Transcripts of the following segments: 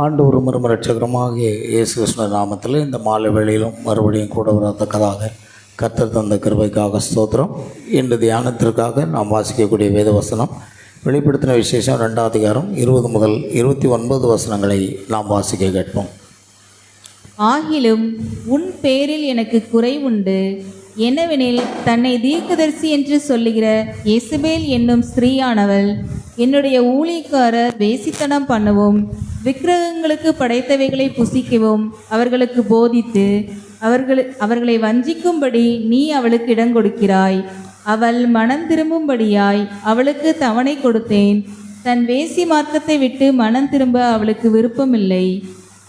ஆண்டவர் மறுமரட்சகரமாகிய இயேசு கிருஷ்ண நாமத்தில் இந்த மாலை வேளையிலும் மறுபடியும் கூட வரத்தக்கதாக கர்த்தர் தந்த கிருபைக்காக ஸ்தோத்திரம். இன்று தியானத்திற்காக நாம் வாசிக்கக்கூடிய வேத வசனம் வெளிப்படுத்தின விசேஷம் 2ஆம் அதிகாரம் 20 முதல் 29 வசனங்களை நாம் வாசிக்க கேட்போம். ஆகிலும் உன் பேரில் எனக்கு குறை உண்டு. என்னவெனில் தன்னை தீர்க்கதரிசி என்று சொல்லுகிற எசபேல் என்னும் ஸ்திரீயானவள் என்னுடைய ஊழியக்காரர் வேசித்தனம் பண்ணவும் விக்கிரகங்களுக்கு படைத்தவைகளை புசிக்கவும் அவர்களுக்கு போதித்து அவர்களை வஞ்சிக்கும்படி நீ அவளுக்கு இடம் கொடுக்கிறாய். அவள் மனம் திரும்பும்படியாய் அவளுக்கு தவணை கொடுத்தேன். தன் வேசி மார்க்கத்தை விட்டு மனம் திரும்ப அவளுக்கு விருப்பமில்லை.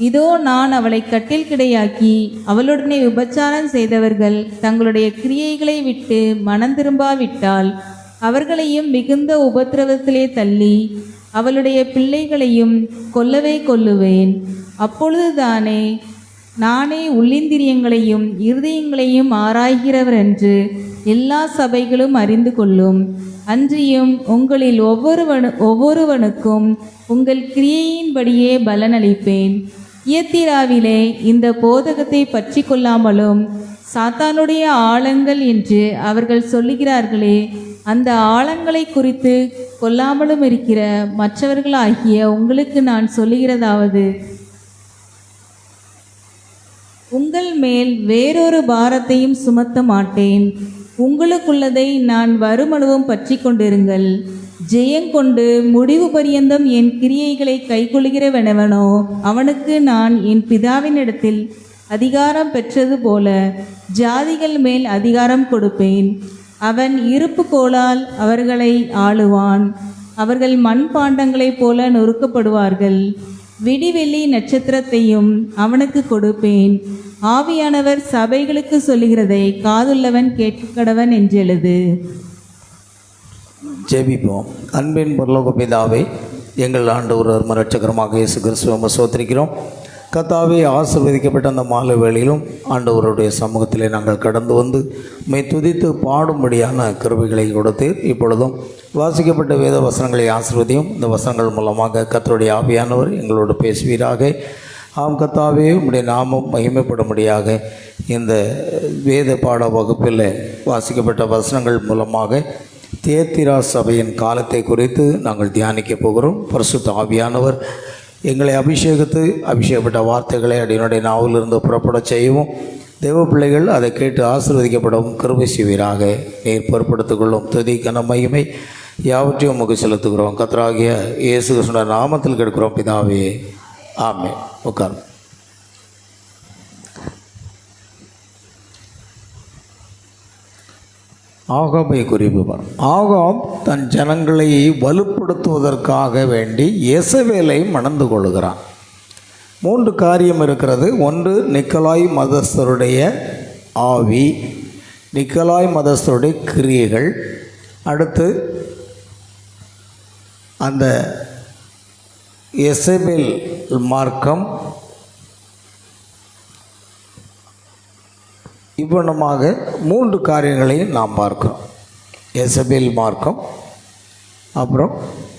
இதோ நான் அவளை கட்டில் கிடையாக்கி அவளுடனே விபச்சாரம் செய்தவர்கள் தங்களுடைய கிரியைகளை விட்டு மனம் திரும்பாவிட்டால் அவர்களையும் மிகுந்த உபத்திரவத்திலே தள்ளி அவளுடைய பிள்ளைகளையும் கொல்லவே கொல்லுவேன். அப்பொழுதுதானே நானே உள்ளிந்திரியங்களையும் இருதயங்களையும் ஆராய்கிறவர் என்று எல்லா சபைகளும் அறிந்து கொள்ளும். அன்றியும் உங்களில் ஒவ்வொருவனுக்கும் உங்கள் கிரியையின்படியே பலனளிப்பேன். தியத்தீராவிலே இந்த போதகத்தை பற்றி கொள்ளாமலும் சாத்தானுடைய ஆழங்கள் என்று அவர்கள் சொல்லுகிறார்களே, அந்த ஆழங்களை குறித்து கொள்ளாமலும் இருக்கிற மற்றவர்களாகிய உங்களுக்கு நான் சொல்லுகிறதாவது, உங்கள் மேல் வேறொரு பாரத்தையும் சுமத்த மாட்டேன். உங்களுக்குள்ளதை நான் வருமளவும் பற்றி கொண்டிருங்கள். ஜெயங்கொண்டு முடிவு பரியந்தம் என் கிரியைகளை கைக்கொள்கிறவனவனோ அவனுக்கு நான் என் பிதாவினிடத்தில் அதிகாரம் பெற்றது போல ஜாதிகள் மேல் அதிகாரம் கொடுப்பேன். அவன் இருப்பு கோலால் அவர்களை ஆளுவான். அவர்கள் மண்பாண்டங்களைப் போல நொறுக்கப்படுவார்கள். விடிவெள்ளி நட்சத்திரத்தையும் அவனுக்கு கொடுப்பேன். ஆவியானவர் சபைகளுக்கு சொல்லுகிறதை காதுள்ளவன் கேட்கடவன் என்றெழுது. ஜெபிப்போம். அன்பின் பரலோக பிதாவே, எங்கள் ஆண்டவர் மரட்சகரமாக இயேசு கிறிஸ்துவை சோத்திரிக்கிறோம். கர்த்தாவே, ஆசீர்வதிக்கப்பட்ட அந்த மாலை வேளையிலும் ஆண்டவருடைய சமூகத்திலே நாங்கள் கடந்து வந்து மை துதித்து பாடும்படியான கிருபைகளை கொடுத்தீர். இப்பொழுதும் வாசிக்கப்பட்ட வேத வசனங்களை ஆசீர்வதியும். இந்த வசனங்கள் மூலமாக கர்த்தருடைய ஆவியானவர் எங்களோடு பேசுவீராக. ஆம் கர்த்தாவே, உம்முடைய நாமம் மகிமைப்படும்படியாக இந்த வேத பாட வகுப்பில் வாசிக்கப்பட்ட வசனங்கள் மூலமாக தியத்தீரா சபையின் காலத்தை குறித்து நாங்கள் தியானிக்க போகிறோம். பரிசுத்த ஆவியானவர் எங்களை அபிஷேகப்பட்ட வார்த்தைகளை அடியினுடைய நாவிலிருந்து புறப்பட செய்யவும், தேவ பிள்ளைகள் அதை கேட்டு ஆசீர்வதிக்கப்படவும் கிருபை செய்வீராக. நீர் பொறுப்படுத்திக் கொள்ளும் துதி கன மகிமை யாவற்றையும் உமக்கு செலுத்துகிறோம். கர்த்தராகிய இயேசு கிறிஸ்துவின் நாமத்தில் கேட்கிறோம் பிதாவே, ஆமென். உட்காரும். ஆகாபை குறிப்பு. ஆகாப் தன் ஜனங்களை வலுப்படுத்துவதற்காக வேண்டி எசபேலை மணந்து கொள்கிறான். 3 காரியம் இருக்கிறது. ஒன்று, நிக்கலாய் மதஸ்தருடைய ஆவி, நிக்கலாய் மதஸ்தருடைய கிரியைகள். அடுத்து அந்த எசபேல் மார்க்கம். இவ்வண்ணமாக 3 காரியங்களையும் நாம் பார்க்கிறோம். எசபேல் மார்க்கம், அப்புறம்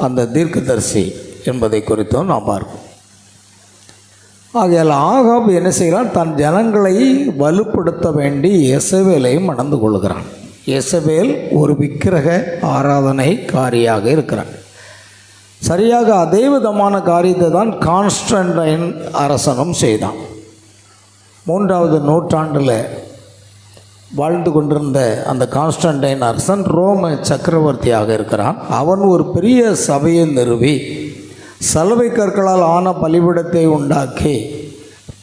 அந்த தீர்க்கதரிசி என்பதை குறித்தும் நாம் பார்க்கிறோம். ஆகையால் ஆகாப் என்ன செய்கிறான்? தன் ஜனங்களை வலுப்படுத்த வேண்டி எசபேலை மணந்து கொள்கிறான். எசபேல் ஒரு விக்கிரக ஆராதனைக்காரியாக இருக்கிறான். சரியாக அதே விதமான காரியத்தை தான் கான்ஸ்டன்டைன் அரசனும் செய்தான். 3ஆவது நூற்றாண்டில் வாழ்ந்து கொண்டிருந்த அந்த கான்ஸ்டன்டைன் அரசன் ரோம சக்கரவர்த்தியாக இருக்கிறான். அவன் ஒரு பெரிய சபையை நிறுவி சலவை கற்களால் ஆன பலிபீடத்தை உண்டாக்கி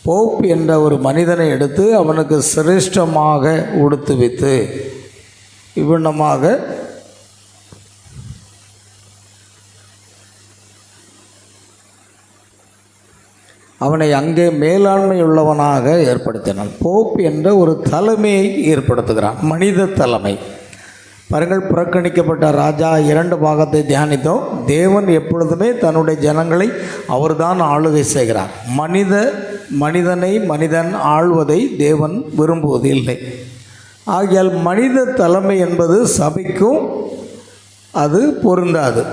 போப் என்ற ஒரு மனிதனை எடுத்து அவனுக்கு சிரேஷ்டமாக உடுத்துவித்து இவ்வண்ணமாக அவனை அங்கே மேலாண்மை உள்ளவனாக ஏற்படுத்தினான். போப் என்ற ஒரு தலைமையை ஏற்படுத்துகிறான், மனித தலைமை. பாருங்கள், புறக்கணிக்கப்பட்ட ராஜா 2 பாகத்தை தியானித்தோம். தேவன் எப்பொழுதுமே தன்னுடைய ஜனங்களை அவர்தான் ஆளுகை செய்கிறார். மனிதனை மனிதன் ஆள்வதை தேவன் விரும்புவது இல்லை. ஆகையால் மனித தலைமை என்பது சபைக்கும் அது பொருந்தாது.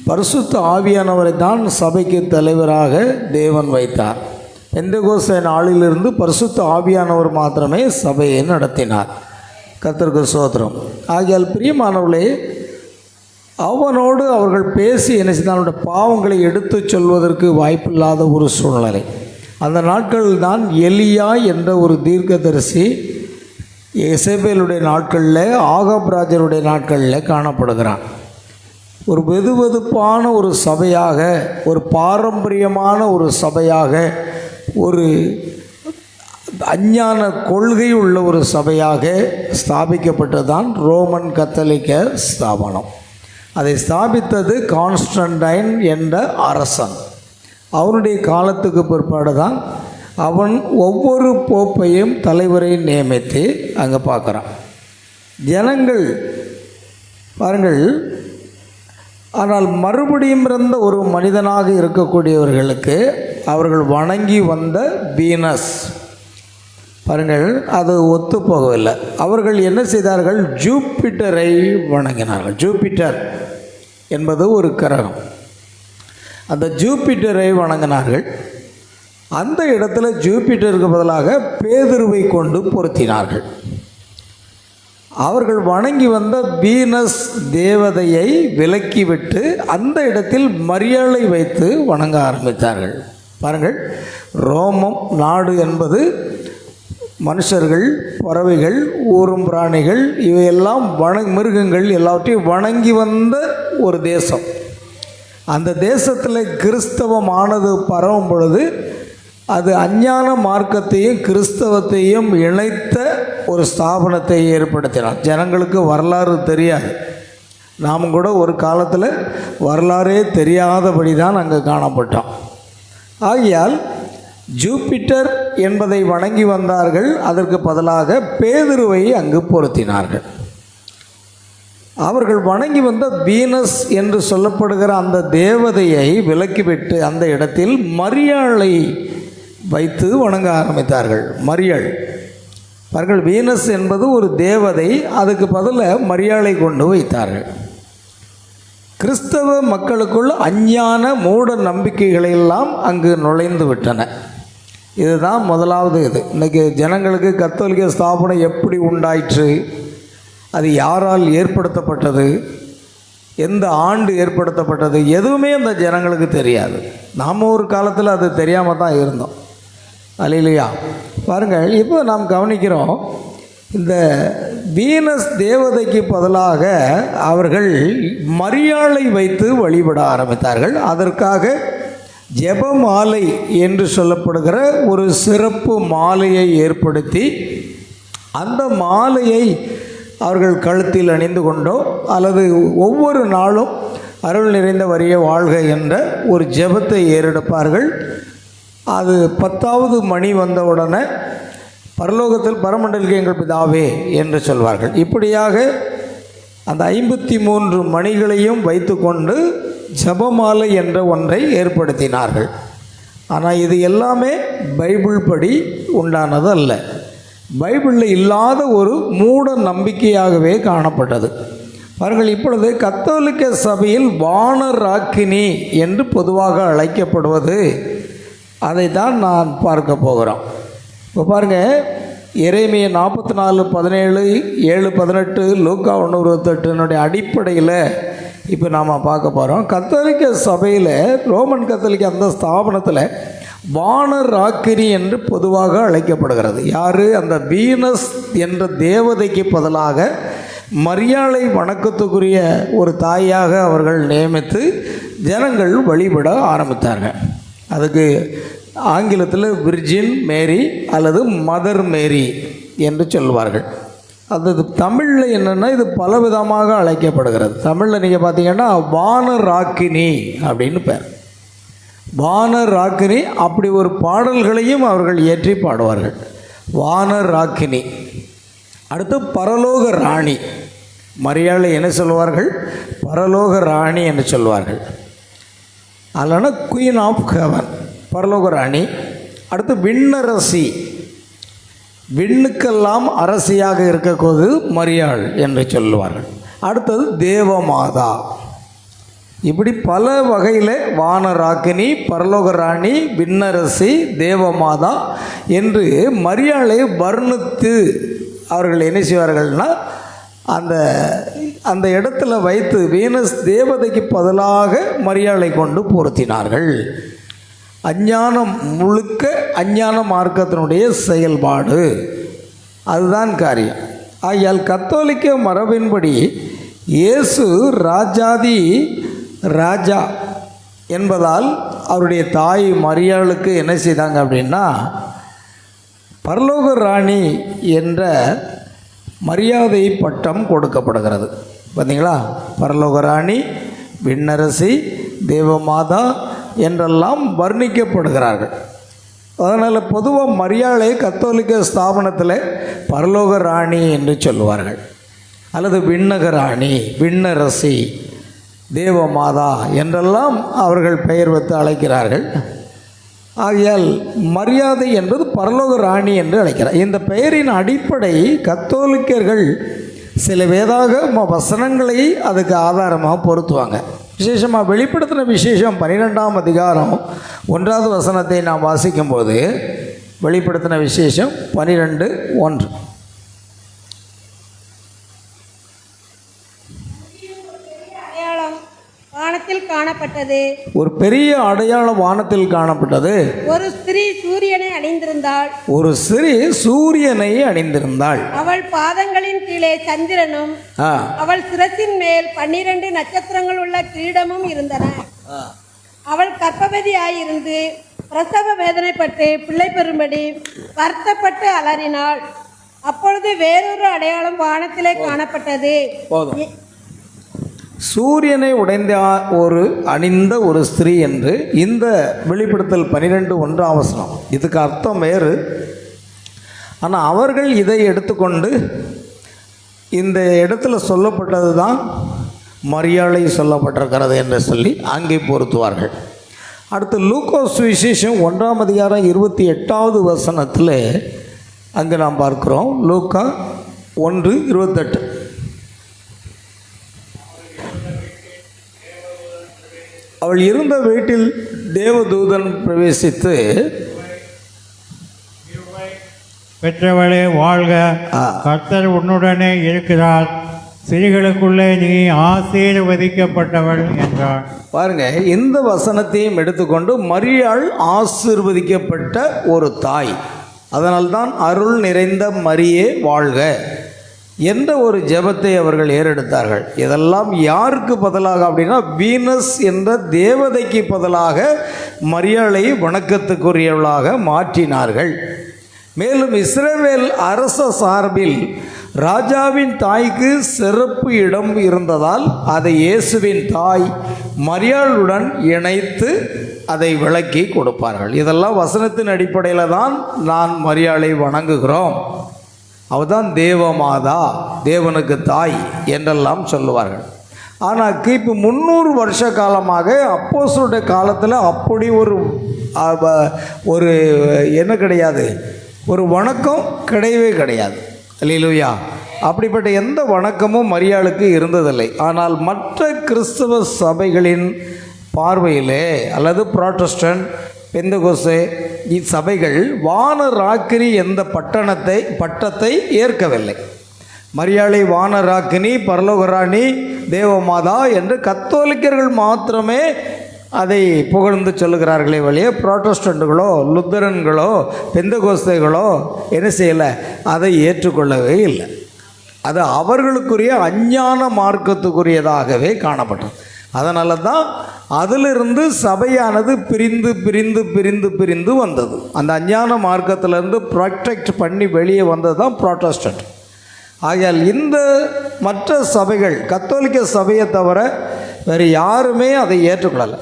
பரிசுத்த ஆவியானவரை தான் சபைக்கு தலைவராக தேவன் வைத்தார். பெந்தெகோஸ்தே நாளிலிருந்து பரிசுத்த ஆவியானவர் மாத்திரமே சபையை நடத்தினார். கர்த்தருக்கு ஸ்தோத்திரம். ஆகையால் பிரியமானவர்களே, அவனோடு அவர்கள் பேசி என்ன செய்தால் அவனுடைய பாவங்களை எடுத்து சொல்வதற்கு வாய்ப்பில்லாத ஒரு சூழ்நிலை. அந்த நாட்களில் தான் எலியா என்ற ஒரு தீர்க்கதரிசி எசேபேலுடைய நாட்களில், ஆகாப் ராஜருடைய நாட்களில் காணப்படுகிறான். ஒரு வெதுவெதுப்பான ஒரு சபையாக, ஒரு பாரம்பரியமான ஒரு சபையாக, ஒரு அஞ்ஞான கொள்கை உள்ள ஒரு சபையாக ஸ்தாபிக்கப்பட்டதுதான் ரோமன் கத்தோலிக்க ஸ்தாபனம். அதை ஸ்தாபித்தது கான்ஸ்டன்டைன் என்ற அரசன். அவனுடைய காலத்துக்கு பிற்பாடு தான் அவன் ஒவ்வொரு போப்பையும் தலைவரை நியமித்து அங்கே பார்க்குறான். ஜனங்கள் பாருங்கள், ஆனால் மறுபடியும் பிறந்த ஒரு மனிதனாக இருக்கக்கூடியவர்களுக்கு அவர்கள் வணங்கி வந்த வீனஸ் பாருங்கள், அது ஒத்து போகவில்லை. அவர்கள் என்ன செய்தார்கள்? ஜூபிட்டரை வணங்கினார்கள். ஜூபிட்டர் என்பது ஒரு கிரகம். அந்த ஜூபிட்டரை வணங்கினார்கள். அந்த இடத்துல ஜூபிட்டருக்கு பதிலாக பேதுருவை கொண்டு பொருத்தினார்கள். அவர்கள் வணங்கி வந்த வீனஸ் தேவதையை விலக்கிவிட்டு அந்த இடத்தில் மரியாதை வைத்து வணங்க ஆரம்பித்தார்கள். பாருங்கள், ரோமம் நாடு என்பது மனுஷர்கள், பறவைகள், ஊரும் பிராணிகள், இவையெல்லாம் மிருகங்கள் எல்லாவற்றையும் வணங்கி வந்த ஒரு தேசம். அந்த தேசத்தில் கிறிஸ்தவமானது பரவும் பொழுது அது அஞ்ஞான மார்க்கத்தையும் கிறிஸ்தவத்தையும் இணைத்த ஒரு ஸ்தாபனத்தை ஏற்படுத்தினார். ஜனங்களுக்கு வரலாறு தெரியாது. நாம் கூட ஒரு காலத்தில் வரலாறே தெரியாதபடி தான் அங்கே காணப்பட்டோம். ஆகையால் ஜூபிட்டர் என்பதை வணங்கி வந்தார்கள். அதற்கு பதிலாக பேதுருவை அங்கு பொருத்தினார்கள். அவர்கள் வணங்கி வந்த வீனஸ் என்று சொல்லப்படுகிற அந்த தேவதையை விலக்கிவிட்டு அந்த இடத்தில் மரியாளை வைத்து வணங்க ஆரம்பித்தார்கள். மரியாள் பாருங்கள், வீனஸ் என்பது ஒரு தேவதை, அதுக்கு பதிலாக மரியாளை கொண்டு வைத்தார்கள். கிறிஸ்தவ மக்களுக்குள் அஞ்ஞான மூட நம்பிக்கைகளெல்லாம் அங்கு நுழைந்து விட்டன. இதுதான் முதலாவது. இன்றைக்கி ஜனங்களுக்கு கத்தோலிக்க ஸ்தாபனம் எப்படி உண்டாயிற்று, அது யாரால் ஏற்படுத்தப்பட்டது, எந்த ஆண்டு ஏற்படுத்தப்பட்டது, எதுவுமே அந்த ஜனங்களுக்கு தெரியாது. நாம் ஒரு காலத்தில் அது தெரியாமல் தான் இருந்தோம். அல்லேலூயா. பாருங்கள், இப்போ நாம் கவனிக்கிறோம், இந்த வீனஸ் தேவதைக்கு பதிலாக அவர்கள் மரியாளை வைத்து வழிபட ஆரம்பித்தார்கள். அதற்காக ஜெப மாலை என்று சொல்லப்படுகிற ஒரு சிறப்பு மாலையை ஏற்படுத்தி அந்த மாலையை அவர்கள் கழுத்தில் அணிந்து கொண்டோ அல்லது ஒவ்வொரு நாளும் அருள் நிறைந்த வரிய வாழ்க என்ற ஒரு ஜெபத்தை ஏறெடுப்பார்கள். அது 10வது மணி வந்தவுடனே பரலோகத்தில் பரமண்டலில் எங்கள் பிதாவே என்று சொல்வார்கள். இப்படியாக அந்த 53 மணிகளையும் வைத்து கொண்டு ஜெபமாலை என்ற ஒன்றை ஏற்படுத்தினார்கள். ஆனால் இது எல்லாமே பைபிள் படி உண்டானது அல்ல. பைபிளில் இல்லாத ஒரு மூட நம்பிக்கையாகவே காணப்பட்டது. பாருங்கள், இப்பொழுது கத்தோலிக்க சபையில் வானராக்கினி என்று பொதுவாக அழைக்கப்படுவது, அதை தான் நான் பார்க்க போகிறோம். இப்போ பாருங்கள், எரேமியா 44:17, 7:18, லூக்கா 1:28 அடிப்படையில் இப்போ நாம் பார்க்க போகிறோம். கத்தோலிக்க சபையில், ரோமன் கத்தோலிக்க அந்த ஸ்தாபனத்தில் வானராக்கினி என்று பொதுவாக அழைக்கப்படுகிறது. யார்? அந்த வீனஸ் என்ற தேவதைக்கு பதிலாக மரியாளை வணக்கத்துக்குரிய ஒரு தாயாக அவர்கள் நியமித்து ஜனங்கள் வழிபட ஆரம்பித்தார்கள். அதுக்கு ஆங்கிலத்தில் விர்ஜின் மேரி அல்லது மதர் மேரி என்று சொல்வார்கள். அது தமிழில் என்னென்னா இது பலவிதமாக அழைக்கப்படுகிறது. தமிழில் நீங்கள் பார்த்தீங்கன்னா வானராக்கினி அப்படின்னு பேர். வானராக்கினி, அப்படி ஒரு பாடல்களையும் அவர்கள் இயற்றி பாடுவார்கள். வானராக்கினி. அடுத்து பரலோக ராணி. மரியாதை என்ன சொல்வார்கள்? பரலோக ராணி என்று சொல்வார்கள். அல்லனா குயின் ஆஃப் ஹெவன், பரலோக ராணி. அடுத்து விண்ணரசி, விண்ணுக்கெல்லாம் அரசியாக இருக்கக்கூடிய மரியாள் என்று சொல்லுவார்கள். அடுத்தது தேவமாதா. இப்படி பல வகையில் வானராக்கினி, பரலோக ராணி, விண்ணரசி, தேவமாதா என்று மரியாளை வர்ணித்து அவர்கள் என்ன செய்வார்கள்னா அந்த அந்த இடத்துல வைத்து வீனஸ் தேவதைக்கு பதிலாக மரியாளை கொண்டு பொருத்தினார்கள். அஞ்ஞானம் முழுக்க அஞ்ஞான மார்க்கத்தினுடைய செயல்பாடு, அதுதான் காரியம். ஆகையால் கத்தோலிக்க மரபின்படி இயேசு ராஜாதி ராஜா என்பதால் அவருடைய தாய் மரியாளுக்கு என்ன செய்தாங்க அப்படின்னா பரலோக ராணி என்ற மரியாதை பட்டம் கொடுக்கப்படுகிறது. பார்த்தீங்களா, பரலோக ராணி, விண்ணரசி, தேவமாதா என்றெல்லாம் வர்ணிக்கப்படுகிறார்கள். அதனால் பொதுவாக மரியாளை கத்தோலிக்க ஸ்தாபனத்தில் பரலோக ராணி என்று சொல்லுவார்கள், அல்லது விண்ணக ராணி, விண்ணரசி, தேவமாதா என்றெல்லாம் அவர்கள் பெயர் வைத்து அழைக்கிறார்கள். ஆகையால் மரியாதை என்பது பரலோக ராணி என்று அழைக்கிறார். இந்த பெயரின் அடிப்படை கத்தோலிக்கர்கள் சில வேதாகம வசனங்களை அதுக்கு ஆதாரமாக பொருத்துவாங்க. விசேஷமாக வெளிப்படுத்தின விசேஷம் 12ஆம் அதிகாரம் 1வது வசனத்தை நாம் வாசிக்கும்போது, வெளிப்படுத்தின விசேஷம் 12:1, வானத்தில் காணப்பட்டது. ஒரு பெரிய அடையாளம் வானத்தில் காணப்பட்டது. ஒரு ஸ்திரீ சூரியனை அணிந்திருந்தாள். ஒரு ஸ்திரீ சூரியனை அணிந்திருந்தாள். அவள் பாதங்களின் கீழே சந்திரனும் அவள் சிரசின் மேல் 12 நட்சத்திரங்கள் உள்ள கிரீடமும் இருந்தன. அவள் கர்ப்பவதியாயிருந்து பிரசவ வேதனைப்பட்டு பிள்ளை பெறும்படி வருத்தப்பட்டு அலறினாள். அப்பொழுது வேறொரு அடையாளம் வானத்திலே காணப்பட்டது. சூரியனை உடைந்த அணிந்த ஒரு ஸ்திரீ என்று இந்த வெளிப்படுத்தல் 12:1 வசனம். இதுக்கு அர்த்தம் வேறு. ஆனால் அவர்கள் இதை எடுத்துக்கொண்டு இந்த இடத்துல சொல்லப்பட்டது தான் மரியாளை சொல்லப்பட்டிருக்கிறது என்று சொல்லி அங்கே பொருத்துவார்கள். அடுத்து லூக்கா சுவிசேஷம் 1ஆம் அதிகாரம் 28வது வசனத்தில் அங்கே நாம் பார்க்கிறோம். லூக்கா 1:28. அவள் இருந்த வீட்டில் தேவதூதன் பிரவேசித்து, பெற்றவளே வாழ்க, கர்த்தர் உன்னுடனே இருக்கிறார், ஸ்திரீகளுக்குள்ளே நீ ஆசீர்வதிக்கப்பட்டவள் என்றார். பாருங்க, இந்த வசனத்தையும் எடுத்துக்கொண்டு மரியாள் ஆசீர்வதிக்கப்பட்ட ஒரு தாய். அதனால்தான் அருள் நிறைந்த மரியே வாழ்க என்ற ஒரு ஜெபத்தை அவர்கள் ஏறெடுத்தார்கள். இதெல்லாம் யாருக்கு பதிலாக அப்படின்னா வீனஸ் என்ற தேவதைக்கு பதிலாக மரியாளை வணக்கத்துக்குரியவளாக மாற்றினார்கள். மேலும் இஸ்ரவேல் அரச சார்பில் ராஜாவின் தாய்க்கு சிறப்பு இடம் இருந்ததால் அதை இயேசுவின் தாய் மரியாளுடன் இணைத்து அதை விளக்கி கொடுப்பார்கள். இதெல்லாம் வசனத்தின் அடிப்படையில் தான் நான் மரியாளை வணங்குகிறோம், அவதான் தேவமாதா, தேவனுக்கு தாய் என்றெல்லாம் சொல்லுவார்கள். ஆனால் கிபி 300 வருஷ காலமாக அப்போஸ்தலருடைய காலத்தில் அப்படி ஒரு என்ன கிடையாது, ஒரு வணக்கம் கிடையவே கிடையாது. அல்லேலூயா. அப்படிப்பட்ட எந்த வணக்கமும் மரியாளுக்கு இருந்ததில்லை. ஆனால் மற்ற கிறிஸ்தவ சபைகளின் பார்வையிலே அல்லது புராட்டஸ்டன்ட், பெந்தகோஸ்தே இச்சபைகள் வானராக்கினி எந்த பட்டத்தை ஏற்கவில்லை. மரியாளை வானராக்கினி, பரலோகராணி, தேவமாதா என்று கத்தோலிக்கர்கள் மாத்திரமே அதை புகழ்ந்து சொல்லுகிறார்களே வழியே புராட்டஸ்டன்ட்டுகளோ, லுத்தரன்களோ, பெந்தகோஸ்தைகளோ என்ன செய்யலை, அதை ஏற்றுக்கொள்ளவே இல்லை. அது அவர்களுக்குரிய அஞ்ஞான மார்க்கத்துக்குரியதாகவே காணப்பட்டது. அதனால தான் அதிலிருந்து சபையானது பிரிந்து பிரிந்து பிரிந்து பிரிந்து வந்தது. அந்த அஞ்ஞான மார்க்கத்திலிருந்து ப்ரொடெக்ட் பண்ணி வெளியே வந்தது தான் புராட்டஸ்டன்ட். ஆகையால் இந்த மற்ற சபைகள் கத்தோலிக்க சபையை தவிர வேறு யாருமே அதை ஏற்றுக்கொள்ளலை.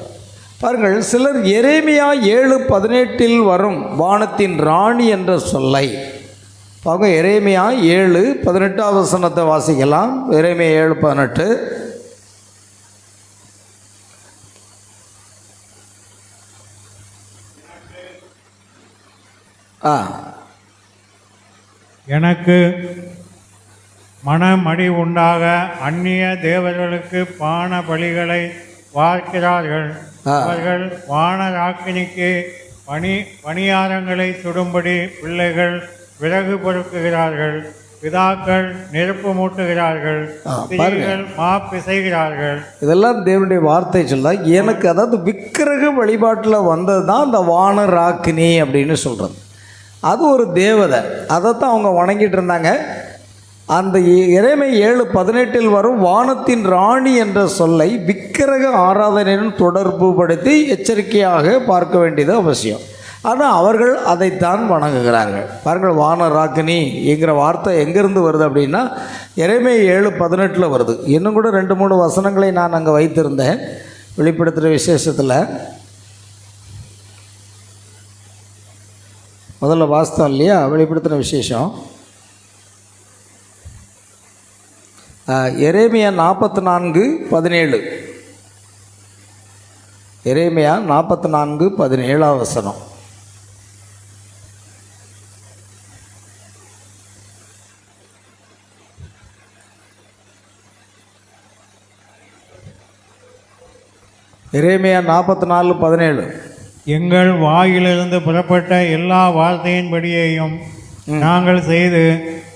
பாருங்கள், சிலர் எரேமியா 7:18 வரும் வானத்தின் ராணி என்ற சொல்லை அவங்க எரேமியா 7:18 வசனத்தை வாசிக்கலாம். எரேமியா 7:18. எனக்கு மனமடி உண்டாக அந்நிய தேவர்களுக்கு பான பலிகளை வார்க்கிறார்கள். அவர்கள் வானராக்கினிக்கு பணியாரங்களை சுடும்படி பிள்ளைகள் விறகு பொறுக்குகிறார்கள். பிதாக்கள் நெருப்பு மூட்டுகிறார்கள். ஸ்திரீகள் மாப்பிசைகிறார்கள். இதெல்லாம் தேவனுடைய வார்த்தை சொல்ல. எனக்கு அதாவது விக்கிரக வழிபாட்டில் வந்தது தான் அந்த வானராக்கினி அப்படின்னு சொல்கிறது. அது ஒரு தேவதை, அதைத்தான் அவங்க வணங்கிட்டு இருந்தாங்க. அந்த எரேமியா 7:18 வரும் வானத்தின் ராணி என்ற சொல்லை விக்கிரக ஆராதனையுடன் தொடர்பு படுத்தி எச்சரிக்கையாக பார்க்க வேண்டியது அவசியம். ஆனால் அவர்கள் அதைத்தான் வணங்குகிறார்கள். பாருங்கள், வானராக்கினி என்கிற வார்த்தை எங்கேருந்து வருது அப்படின்னா எரேமியா 7:18 வருது. இன்னும் கூட 2-3 வசனங்களை நான் அங்கே வைத்திருந்தேன் வெளிப்படுத்துகிற விசேஷத்தில். முதல்ல வாஸ்தவம் இல்லையா வெளிப்படுத்தின விசேஷம். எரேமியா 44:17. எரேமியா 44:17 வசனம். எரேமியா 44:17. எங்கள் வாயிலிருந்து புறப்பட்ட எல்லா வார்த்தையின்படியையும் நாங்கள் செய்து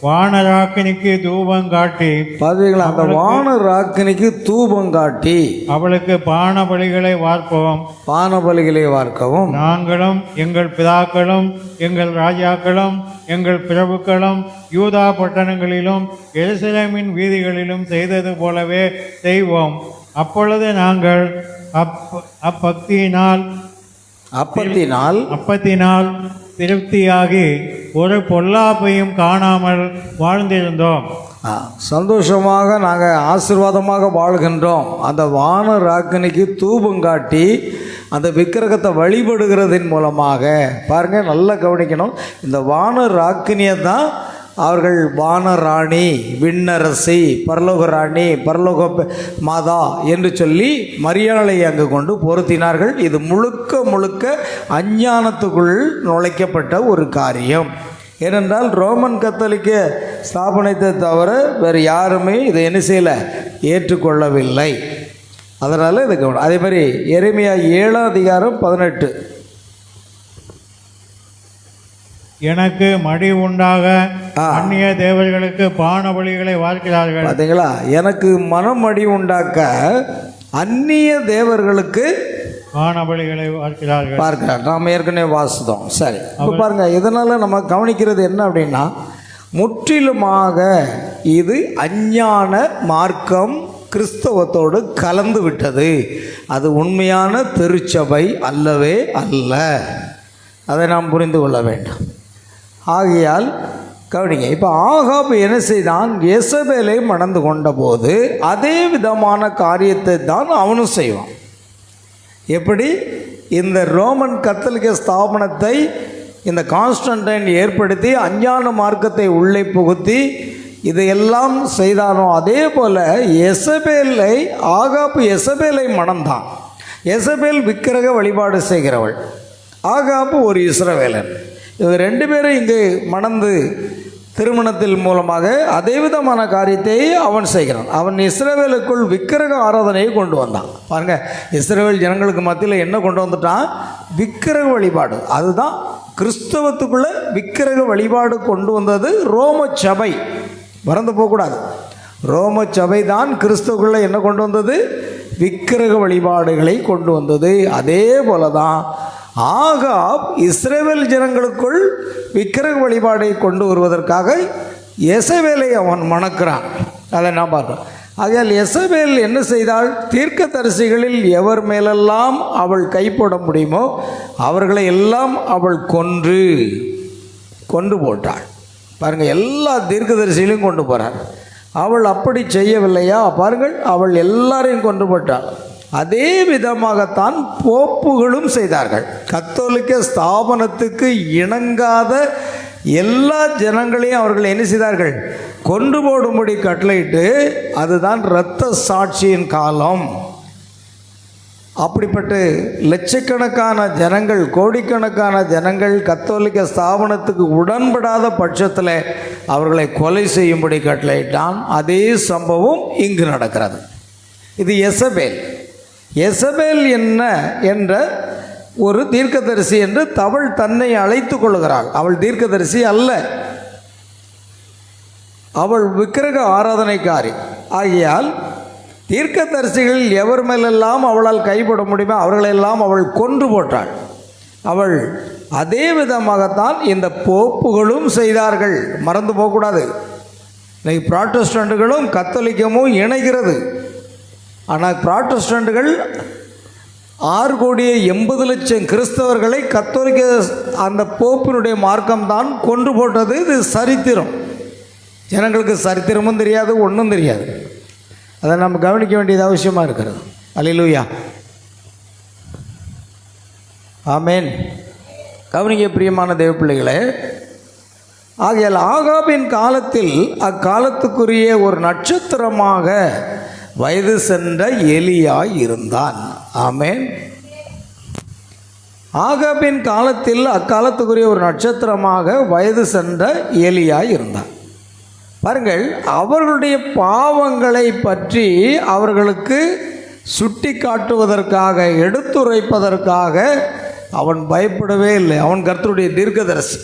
வானராக்கினிக்கு தூபம் காட்டி, பார்த்தீங்களா, அந்த வானராக்கினிக்கு தூபம் காட்டி அவளுக்கு பான பலிகளை வார்ப்போம். பான பலிகளை வார்க்கவும் நாங்களும் எங்கள் பிதாக்களும் எங்கள் ராஜாக்களும் எங்கள் பிரபுக்களும் யூதா பட்டணங்களிலும் எருசலேமின் வீதிகளிலும் செய்தது போலவே செய்வோம். அப்பொழுது நாங்கள் அப்பத்தினால் திருப்தியாகி ஒரு பொல்லாப்பையும் காணாமல் வாழ்ந்திருந்தோம். சந்தோஷமாக நாங்கள் ஆசீர்வாதமாக வாழ்கின்றோம். அந்த வானராக்கினிக்கு தூபம் காட்டி அந்த விக்கிரகத்தை வழிபடுகிறதின் மூலமாக, பாருங்கள் நல்லா கவனிக்கணும், இந்த வானராக்கினியை தான் அவர்கள் வானராணி, விண்ணரசி, பரலோக ராணி, பரலோக மாதா என்று சொல்லி மரியாதை அங்கு கொண்டு பொருத்தினார்கள். இது முழுக்க அஞ்ஞானத்துக்குள் நுழைக்கப்பட்ட ஒரு காரியம். ஏனென்றால் ரோமன் கத்தோலிக்க ஸ்தாபனத்தை தவிர வேறு யாருமே இதை என்ன செய்யலை, ஏற்றுக்கொள்ளவில்லை. அதனால் இது கவனம். அதே மாதிரி எரேமியா 7:18. எனக்கு மடி உண்டாக அந்நிய தேவர்களுக்கு பான பலிகளை வார்க்கிறார்கள். பார்த்தீங்களா, எனக்கு மனமடி உண்டாக்க அந்நிய தேவர்களுக்கு பான பலிகளை பார்க்கிறார். நாம் ஏற்கனவே வாசித்தோம். சரி, இப்போ பாருங்கள், இதனால் நம்ம கவனிக்கிறது என்ன அப்படின்னா, முற்றிலுமாக இது அஞ்ஞான மார்க்கம் கிறிஸ்தவத்தோடு கலந்து விட்டது. அது உண்மையான திருச்சபை அல்லவே அல்ல. அதை நாம் புரிந்து கொள்ள வேண்டும். ஆகையால் கவனிங்க, இப்போ ஆகாப் என்ன செய்தான், எசபேலை மணந்து கொண்ட போது அதே விதமான காரியத்தை தான் அவனும் செய்வான். எப்படி இந்த ரோமன் கத்தோலிக்க ஸ்தாபனத்தை இந்த கான்ஸ்டன்டைன் ஏற்படுத்தி அஞ்ஞான மார்க்கத்தை உள்ளே புகுத்தி இதையெல்லாம் செய்தானோ, அதே போல் ஆகாப் எசபேலை மணந்தான். எசபேல் விக்கிரக வழிபாடு செய்கிறவள், ஆகாப் ஒரு இஸ்ரவேலன். இவங்க 2 பேரும் இங்கு மணந்து திருமணத்தில் மூலமாக அதே விதமான காரியத்தை அவன் செய்கிறான். அவன் இஸ்ரவேலுக்குள் விக்கிரக ஆராதனையை கொண்டு வந்தான். பாருங்கள், இஸ்ரவேல் ஜனங்களுக்கு மத்தியில் என்ன கொண்டு வந்துட்டான், விக்கிரக வழிபாடு. அதுதான் கிறிஸ்தவத்துக்குள்ளே விக்கிரக வழிபாடு கொண்டு வந்தது ரோம சபை. மறந்து போகக்கூடாது, ரோம சபை தான் கிறிஸ்தவக்குள்ளே என்ன கொண்டு வந்தது, விக்கிரக வழிபாடுகளை கொண்டு வந்தது. அதே போல தான் ஆகாப் இஸ்ரவேல் ஜனங்களுக்குள் விக்கிரக வழிபாடை கொண்டு வருவதற்காக எசபேலை அவன் மணக்கிறான். அதை நான் பார்க்கிறோம். ஆகையால் எசபேல் என்ன செய்தாள், தீர்க்கதரிசிகளில் எவர் மேலெல்லாம் அவள் கைப்பட முடியுமோ அவர்களை எல்லாம் அவள் கொண்டு போட்டாள். பாருங்கள், எல்லா தீர்க்கதரிசிகளையும் கொண்டு போகிறாள். அவள் அப்படி செய்யவில்லையா? பாருங்கள், அவள் எல்லாரையும் கொண்டு போட்டாள். அதே விதமாகத்தான் போப்புகளும் செய்தார்கள். கத்தோலிக்க ஸ்தாபனத்துக்கு இணங்காத எல்லா ஜனங்களையும் அவர்கள் என்ன செய்தார்கள், கொண்டு போடும்படி கட்டளையிட்டு, அதுதான் இரத்த சாட்சியின் காலம். அப்படிப்பட்ட லட்சக்கணக்கான ஜனங்கள், கோடிக்கணக்கான ஜனங்கள் கத்தோலிக்க ஸ்தாபனத்துக்கு உடன்படாத பட்சத்தில் அவர்களை கொலை செய்யும்படி கட்டளையிட்டான். அதே சம்பவம் இங்கு நடக்கிறது. இது எசபேல். எசபேல் என்ன என்ற ஒரு தீர்க்கதரிசி என்று அவள் தன்னை அழைத்து கொள்கிறாள். அவள் தீர்க்கதரிசி அல்ல, அவள் விக்கிரக ஆராதனைக்காரி. ஆகையால் தீர்க்கதரிசிகள் எவர் மேலெல்லாம் அவளால் கைப்பட முடியுமோ அவர்களெல்லாம் அவள் கொன்று போட்டாள். அவள் அதே விதமாகத்தான் இந்த போப்புகளும் செய்தார்கள். மறந்து போகக்கூடாது. இன்னைக்கு புராட்டஸ்டன்ட்டுகளும் கத்தோலிக்கமும் இணைகிறது. ஆனால் புராட்டஸ்டன்ட்டுகள் 6,80,00,000 கிறிஸ்தவர்களை கத்தோலிக்க அந்த போப்பினுடைய மார்க்கம்தான் கொன்று போட்டது. இது சரித்திரம். ஜனங்களுக்கு சரித்திரமும் தெரியாது, ஒன்றும் தெரியாது. அதை நம்ம கவனிக்க வேண்டியது அவசியமாக இருக்கிறது. அல்லேலூயா, ஆமேன். கவனிக்க பிரியமான தேவ பிள்ளைகளே, ஆகையால் ஆகாபின் காலத்தில் அக்காலத்துக்குரிய ஒரு நட்சத்திரமாக வயது சென்ற எலியா இருந்தான். ஆமேன். ஆகாபின் காலத்தில் அக்காலத்துக்குரிய ஒரு நட்சத்திரமாக வயது சென்ற எலியா இருந்தான். பாருங்கள், அவர்களுடைய பாவங்களை பற்றி அவர்களுக்கு சுட்டி காட்டுவதற்காக, எடுத்துரைப்பதற்காக அவன் பயப்படவே இல்லை. அவன் கர்த்தருடைய தீர்க்கதரிசி.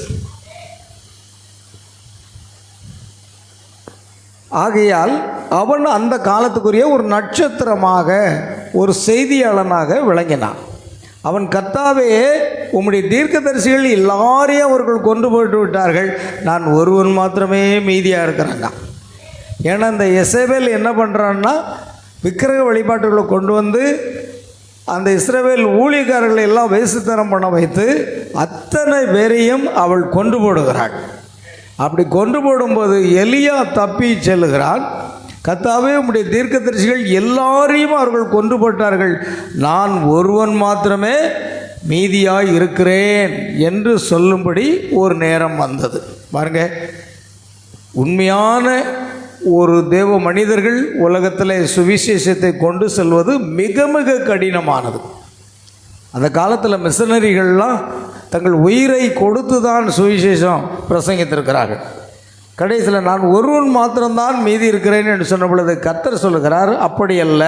ஆகையால் அவன் அந்த காலத்துக்குரிய ஒரு நட்சத்திரமாக, ஒரு செய்தியாளனாக விளங்கினான். அவன், கர்த்தாவே, உம்முடைய தீர்க்கதரிசிகள் எல்லாரையும் அவர்கள் கொண்டு போட்டு விட்டார்கள், நான் ஒருவன் மாத்திரமே மீதியாக இருக்கிறாங்க. ஏன்னா இந்த எசபேல் என்ன பண்ணுறான்னா, விக்கிரக வழிபாட்டுகளை கொண்டு வந்து அந்த இஸ்ரவேல் ஊழியக்காரர்களை எல்லாம் வேசித்தனம் பண்ண வைத்து அத்தனை பேரையும் அவள் கொண்டு போடுகிறாள். அப்படி கொண்டு போடும்போது எலியா தப்பி செல்லுகிறான். கர்த்தாவே, உம்முடைய தீர்க்கதரிசிகள் எல்லாரையும் அவர்கள் கொண்டு போட்டார்கள், நான் ஒருவன் மாத்திரமே மீதியாய் இருக்கிறேன் என்று சொல்லும்படி ஒரு நேரம் வந்தது. பாருங்க, உண்மையான ஒரு தேவ மனிதர்கள் உலகத்தில் சுவிசேஷத்தை கொண்டு செல்வது மிக மிக கடினமானது. அந்த காலத்தில் மிஷனரிகள்லாம் தங்கள் உயிரை கொடுத்து தான் சுவிசேஷம் பிரசங்கித்திருக்கிறார்கள். கடைசியில் நான் ஒருவன் மாத்திரம்தான் மீதி இருக்கிறேன் என்று சொன்ன பொழுது கர்த்தர் சொல்லுகிறார், அப்படி அல்ல,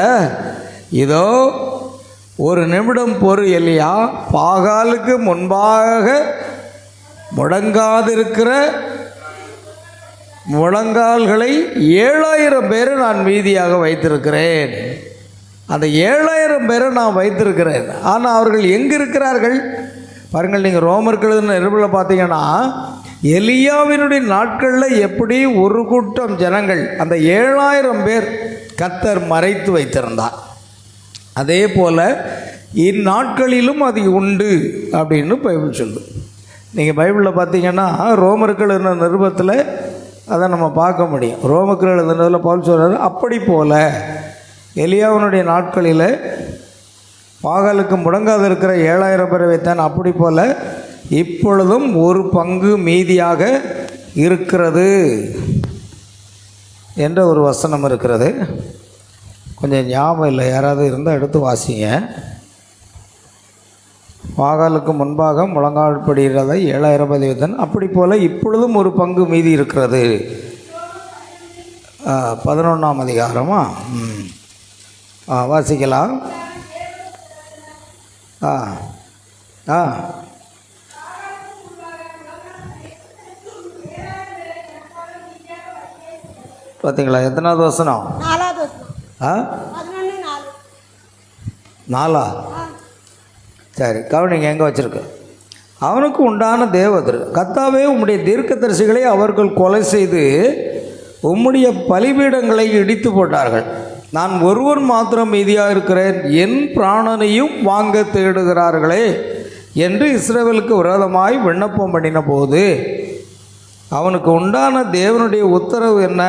இதோ ஒரு நிமிடம் பொறு எலியா, பாகாலுக்கு முன்பாக முடங்காதிருக்கிற முழங்கால்களை 7,000 பேரை நான் மீதியாக வைத்திருக்கிறேன். அந்த 7,000 பேரை நான் வைத்திருக்கிறேன். ஆனால் அவர்கள் எங்கே இருக்கிறார்கள் பாருங்கள். நீங்கள் ரோமர்கள் நிருபத்தில் பார்த்தீங்கன்னா, எலியாவினுடைய நாட்களில் எப்படி ஒரு கூட்டம் ஜனங்கள், அந்த 7,000 பேர் கர்த்தர் மறைத்து வைத்திருந்தார், அதே போல் இந்நாட்களிலும் அது உண்டு அப்படின்னு பைபிள் சொல்லுது. நீங்கள் பைபிளில் பார்த்தீங்கன்னா ரோமர்கள் நிருபத்தில் அதை நம்ம பார்க்க முடியும். ரோமர்கள் எழுதுனதில் பவுல் சொல்கிறார், அப்படி போல் எலியாவினுடைய நாட்களில் பாகாலுக்கு முடங்காது இருக்கிற 7,000 பேரை வைத்தான், அப்படி போல் இப்பொழுதும் ஒரு பங்கு மீதியாக இருக்கிறது என்ற ஒரு வசனம் இருக்கிறது. கொஞ்சம் ஞாபகம் இல்லை, யாராவது இருந்தால் எடுத்து வாசிங்க. பாகாலுக்கு முன்பாக முழங்கால் படுகிறதை 7,000 பேரை வைத்தான், அப்படி போல் இப்பொழுதும் ஒரு பங்கு மீதி இருக்கிறது. 11ஆம் அதிகாரமா வாசிக்கலாம். பார்த்தீங்களா? எத்தனாவது வசனம்? 4வது வசனம். 4. சரி, கவனிங்க, எங்கே வச்சுருக்கு. அவனுக்கு உண்டான தேவதர், கர்த்தாவே, உம்முடைய தீர்க்கதரிசிகளை அவர்கள் கொலை செய்து உம்முடைய பலிபீடங்களை இடித்து போட்டார்கள், நான் ஒருவன் மாத்திரம் மீதியாக இருக்கிறேன், என் பிராணனையும் வாங்க தேடுகிறார்களே என்று இஸ்ரவேலுக்கு விரோதமாய் விண்ணப்பம் பண்ணின போது அவனுக்கு உண்டான தேவனுடைய உத்தரவு என்ன?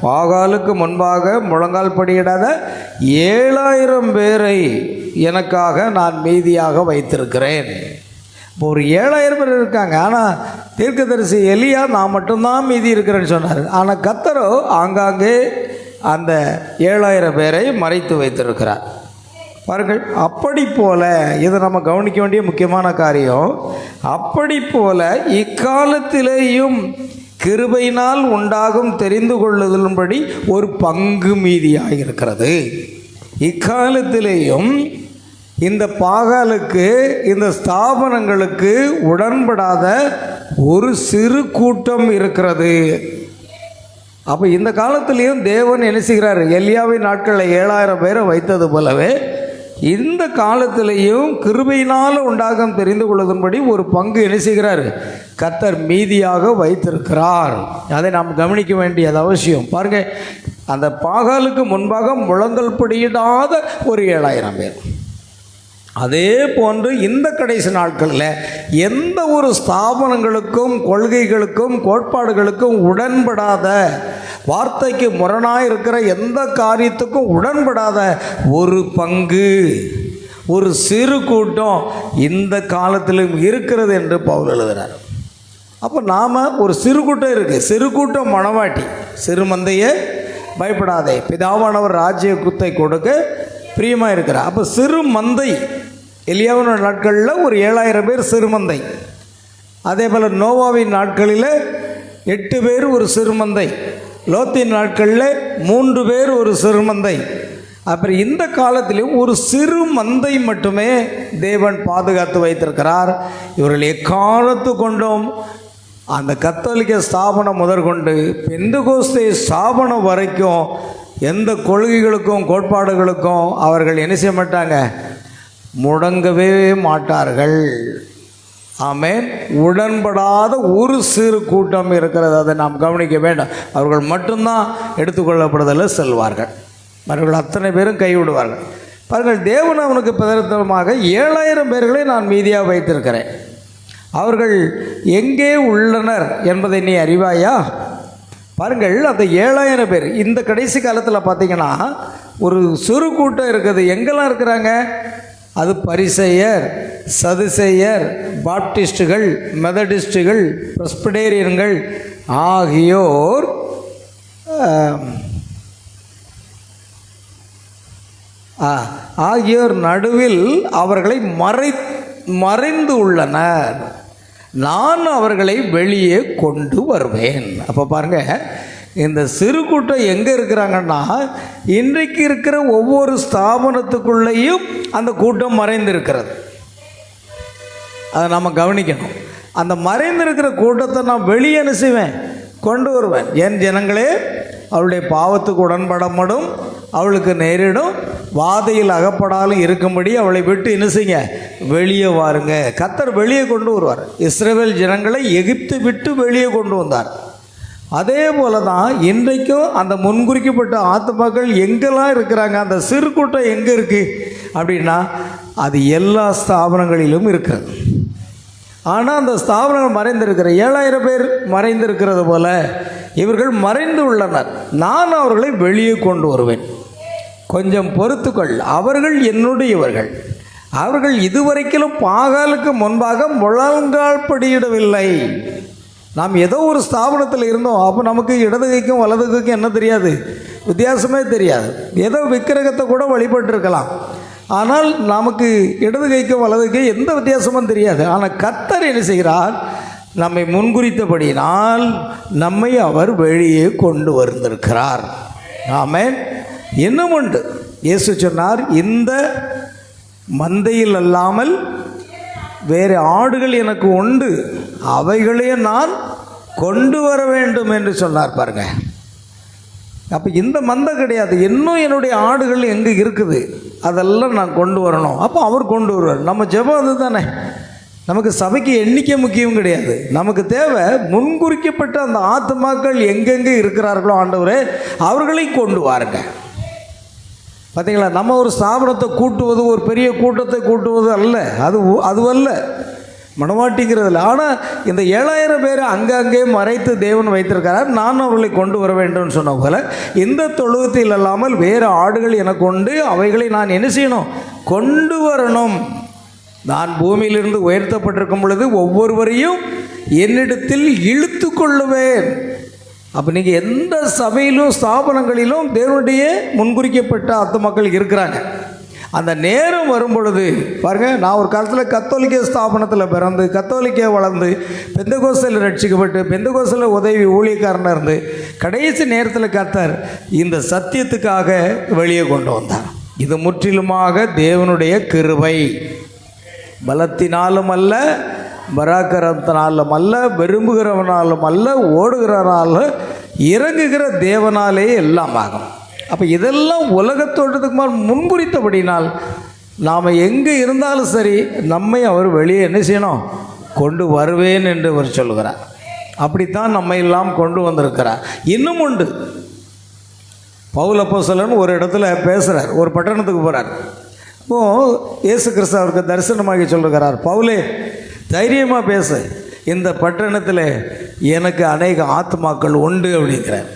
பாகாலுக்கு முன்பாக முழங்கால் படியிடாத 7,000 பேரை எனக்காக நான் மீதியாக வைத்திருக்கிறேன். இப்போ ஒரு 7,000 பேர் இருக்காங்க. ஆனால் தீர்க்கதரிசி எலியா நான் மட்டும்தான் மீதி இருக்கிறேன்னு சொன்னார். ஆனால் கர்த்தரோ ஆங்காங்கே அந்த 7,000 பேரை மறைத்து வைத்திருக்கிறார். பாருங்கள், அப்படி போல, இதை நம்ம கவனிக்க வேண்டிய முக்கியமான காரியம், அப்படி போல இக்காலத்திலேயும் கிருபையினால் உண்டாகும் தெரிந்து கொள்ளுதலின்படி ஒரு பங்கு மீதியாக இருக்கிறது. இக்காலத்திலேயும் இந்த பாகாலுக்கு, இந்த ஸ்தாபனங்களுக்கு உடன்படாத ஒரு சிறு கூட்டம் இருக்கிறது. அப்போ இந்த காலத்திலையும் தேவன் என்ன செய்கிறார்? எலியாவின் நாட்களில் 7000 பேரை வைத்தது போலவே இந்த காலத்திலையும் கிருபையினால் உண்டாகும் தெரிந்து கொள்வதன்படி ஒரு பங்கு என்ன செய்கிறார்? கர்த்தர் மீதியாக வைத்திருக்கிறார். அதை நாம் கவனிக்க வேண்டியது அவசியம். பாருங்கள், அந்த பாகாலுக்கு முன்பாக முழங்கல் படியிடாத ஒரு 7000 பேர். அதே போன்று இந்த கடைசி நாட்களில் எந்த ஒரு ஸ்தாபனங்களுக்கும், கொள்கைகளுக்கும், கோட்பாடுகளுக்கும் உடன்படாத, வார்த்தைக்கு முரணாக இருக்கிற எந்த காரியத்துக்கும் உடன்படாத ஒரு பங்கு, ஒரு சிறு கூட்டம் இந்த காலத்திலும் இருக்கிறது என்று பவுல் எழுதுகிறார். அப்போ நாம் ஒரு சிறு கூட்டம் இருக்குது. சிறு கூட்டம் மணவாட்டி. சிறு மந்தையே பயப்படாதே, பிதாவானவர் ராஜ்ய குத்தை கொடுக்க பிரியமாக இருக்கிறார். அப்போ சிறு மந்தை எலியாவின் நாட்களில் ஒரு 7000 பேர் சிறுமந்தை. அதே போல் நோவாவின் நாட்களில் 8 பேர் ஒரு சிறுமந்தை. லோத்தின் நாட்களில் 3 பேர் ஒரு சிறுமந்தை. அப்புறம் இந்த காலத்திலும் ஒரு சிறு மந்தை மட்டுமே தேவன் பாதுகாத்து வைத்திருக்கிறார். இவர்கள் எக்காலத்து கொண்டும் அந்த கத்தோலிக்க ஸ்தாபனம் முதற்கொண்டு பெந்தகோஸ்தே ஸ்தாபனம் வரைக்கும் எந்த கொள்கைகளுக்கும் கோட்பாடுகளுக்கும் அவர்கள் என்ன செய்ய மாட்டாங்க? முடங்கவே மாட்டார்கள். ஆமென். உடன்படாத ஒரு சிறு கூட்டம் இருக்கிறது. அதை நாம் கவனிக்க வேண்டும். அவர்கள் மட்டும்தான் எடுத்துக்கொள்ளப்படுதலில் செல்வார்கள். அவர்கள் அத்தனை பேரும் கைவிடுவார்கள். பாருங்கள், தேவன் அவனுக்கு பிரதர்த்தமாக 7000 பேர்களை நான் மீதியாக வைத்திருக்கிறேன். அவர்கள் எங்கே உள்ளனர் என்பதை நீ அறிவாயா? பாருங்கள், அந்த 7000 பேர் இந்த கடைசி காலத்தில் பார்த்தீங்கன்னா ஒரு சிறு கூட்டம் இருக்குது. எங்கெல்லாம் இருக்கிறாங்க? அது பரிசேயர், சதுசேயர், பாப்டிஸ்டுகள், மெதடிஸ்டுகள், பிரஸ்பிடேரியன்கள் ஆகியோர் நடுவில் அவர்களை மறைந்து உள்ளனர். நான் அவர்களை வெளியே கொண்டு வருவேன். அப்போ பாருங்கள், இந்த சிறு கூட்டம் எங்கே இருக்கிறாங்கன்னா, இன்றைக்கு இருக்கிற ஒவ்வொரு ஸ்தாபனத்துக்குள்ளேயும் அந்த கூட்டம் மறைந்திருக்கிறது. அதை நம்ம கவனிக்கணும். அந்த மறைந்திருக்கிற கூட்டத்தை நான் வெளியே என்ன செய்வேன்? கொண்டு வருவேன். என் ஜனங்களே, அவளுடைய பாவத்துக்கு உடன்படப்படும், அவளுக்கு நேரிடும், வாதையில் அகப்படாலும் இருக்கும்படி அவளை விட்டு என்ன செய்யுங்க? வெளியே வாருங்க. கர்த்தர் வெளியே கொண்டு வருவார். இஸ்ரவேல் ஜனங்களை எகிப்து விட்டு வெளியே கொண்டு வந்தார். அதே போல தான் இன்றைக்கும் அந்த முன்குறிக்கப்பட்ட ஆத்துமாக்கள் எங்கெல்லாம் இருக்கிறாங்க, அந்த சிறு கூட்டம் எங்கே இருக்குது அப்படின்னா, அது எல்லா ஸ்தாபனங்களிலும் இருக்கிறது. ஆனால் அந்த ஸ்தாபனங்கள் மறைந்திருக்கிற 7000 பேர் மறைந்திருக்கிறது போல இவர்கள் மறைந்து உள்ளனர். நான் அவர்களை வெளியே கொண்டு வருவேன். கொஞ்சம் பொறுத்துக்கொள், அவர்கள் என்னுடையவர்கள். அவர்கள் இதுவரைக்கும் பாகாலுக்கு முன்பாக முழங்கால் படியிடவில்லை. நாம் ஏதோ ஒரு ஸ்தாபனத்தில் இருந்தோம். அப்போ நமக்கு இடது கைக்கும் வலது கைக்கும் என்ன தெரியாது? வித்தியாசமே தெரியாது. ஏதோ விக்கிரகத்தை கூட வழிபட்டிருக்கலாம். ஆனால் நமக்கு இடது கைக்கும் வலது கை எந்த வித்தியாசமும் தெரியாது. ஆனால் கர்த்தர் என்ன செய்கிறார்? நம்மை முன்குறித்தபடியினால் நம்மை அவர் வெளியே கொண்டு வந்திருக்கிறார். ஆமென். இன்னும் உண்டு. இயேசு சொன்னார், இந்த மந்தையில் அல்லாமல் வேறு ஆடுகள் எனக்கு உண்டு, அவைகளே நான் கொண்டு வர வேண்டும் என்று சொன்னார். பாருங்க, அப்போ இந்த மந்தை கிடையாது, இன்னும் என்னுடைய ஆடுகள் எங்கே இருக்குது, அதெல்லாம் நான் கொண்டு வரணும். அப்போ அவர் கொண்டு வருவார். நம்ம ஜெபம் அது தானே. நமக்கு சபைக்கு எண்ணிக்கை முக்கியம் கிடையாது. நமக்கு தேவை முன்குறிக்கப்பட்ட அந்த ஆத்துமாக்கள் எங்கெங்கே இருக்கிறார்களோ ஆண்டவரே, அவர்களை கொண்டு வாருங்க. பார்த்தீங்களா, நம்ம ஒரு ஸ்தாபனத்தை கூட்டுவது, ஒரு பெரிய கூட்டத்தை கூட்டுவது அல்ல, அதுவல்ல மனவாட்டிங்கிறதில்ல. ஆனால் இந்த 7000 பேர் அங்கங்கே மறைத்து தேவன் வைத்திருக்கிறார். நான் அவர்களை கொண்டு வர வேண்டும்னு சொன்ன போல, இந்த தொழுவத்தில் இல்லாமல் வேறு ஆடுகள் எனக்கு உண்டு, அவைகளை நான் என்ன செய்யணும்? கொண்டு வரணும். நான் பூமியிலிருந்து உயர்த்தப்பட்டிருக்கும் பொழுது ஒவ்வொருவரையும் என்னிடத்தில் இழுத்து கொள்ளுவேன். அப்போ நீங்கள் எந்த சபையிலும் ஸ்தாபனங்களிலும் தேவனுடைய முன்குறிக்கப்பட்ட ஆத்துமாக்கள் இருக்கிறாங்க. அந்த நேரம் வரும் பொழுது பாருங்கள், நான் ஒரு காலத்தில் கத்தோலிக்க ஸ்தாபனத்தில் பிறந்து, கத்தோலிக்க வளர்ந்து, பெந்தகோஸ்தலில் ரட்சிக்கப்பட்டு, பெந்தகோஸ்தலில் உதவி ஊழியக்காரனாக இருந்து, கடைசி நேரத்தில் கர்த்தர் இந்த சத்தியத்துக்காக வெளியே கொண்டு வந்தார். இது முற்றிலுமாக தேவனுடைய கிருபை. பலத்தினாலும் அல்ல, பராக்கிரமத்தினாலும் அல்ல, விரும்புகிறவனாலும் அல்ல, ஓடுகிறவனாலும் இறங்குகிற தேவனாலே எல்லாம் ஆகும். அப்போ இதெல்லாம் உலகத்தோட்டத்துக்கு முன்குறித்தபடினால் நாம் எங்கே இருந்தாலும் சரி நம்மை அவர் வெளியே என்ன செய்யணும், கொண்டு வருவேன் என்று அவர் சொல்கிறார். அப்படித்தான் நம்மை எல்லாம் கொண்டு வந்திருக்கிறார். இன்னும் உண்டு. பவுல் அப்போஸ்தலன் ஒரு இடத்துல பேசுகிறார், ஒரு பட்டணத்துக்கு போகிறார். அப்போது இயேசு கிறிஸ்து அவருக்கு தரிசனமாகி சொல்லுகிறார், பவுலே தைரியமாக பேசு, இந்த பட்டணத்தில் எனக்கு அநேக ஆத்மாக்கள் உண்டு அப்படிங்கிறார்.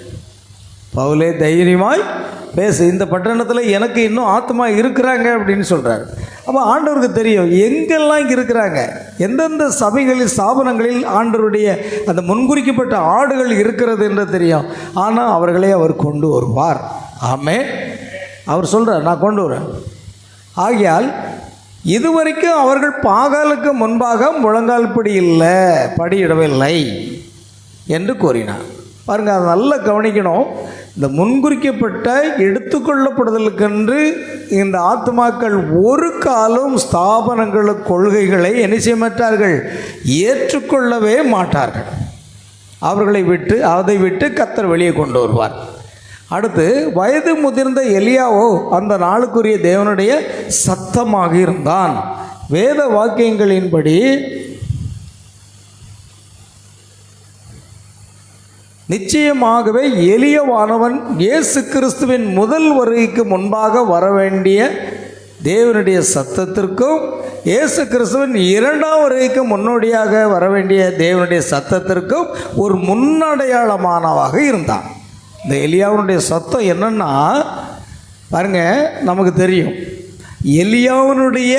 பவுலே தைரியமாய் பேசு, இந்த பட்டணத்தில் எனக்கு இன்னும் ஆத்மா இருக்கிறாங்க அப்படின்னு சொல்கிறார். அப்போ ஆண்டவருக்கு தெரியும் எங்கெல்லாம் இருக்கிறாங்க, எந்தெந்த சபைகளில் ஸ்தாபனங்களில் ஆண்டவருடைய அந்த முன்குறிக்கப்பட்ட ஆடுகள் இருக்கிறது என்று தெரியும். ஆனால் அவர்களே அவர் கொண்டு வருவார். ஆமே, அவர் சொல்கிறார் நான் கொண்டு வரேன். ஆகையால் இதுவரைக்கும் அவர்கள் பாகாலுக்கு முன்பாக முழங்கால் படியிடவில்லை என்று கூறினார். பாருங்கள், அதை நல்லா கவனிக்கணும். இந்த முன்குறிக்கப்பட்ட எடுத்துக்கொள்ளப்படுதலுக்கென்று இந்த ஆத்மாக்கள் ஒரு காலம் ஸ்தாபனங்களுக்கு கொள்கைகளை என்ன செய்ய மாட்டார்கள், ஏற்றுக்கொள்ளவே மாட்டார்கள். அதை விட்டு கர்த்தர் வெளியே கொண்டு வருவார். அடுத்து வயது முதிர்ந்த எலியாவோ அந்த நாளுக்குரிய தேவனுடைய சத்தமாக இருந்தான். வேத வாக்கியங்களின்படி நிச்சயமாகவே எளியவானவன் இயேசு கிறிஸ்துவின் முதல் வருகைக்கு முன்பாக வரவேண்டிய தேவனுடைய சத்தத்திற்கும் இயேசு கிறிஸ்துவின் இரண்டாம் வருகைக்கு முன்னோடியாக வரவேண்டிய தேவனுடைய சத்தத்திற்கும் ஒரு முன்னடையாளமானவாக இருந்தான். இந்த எலியாவுடைய சத்தம் என்னன்னா பாருங்க, நமக்கு தெரியும் எலியாவுடைய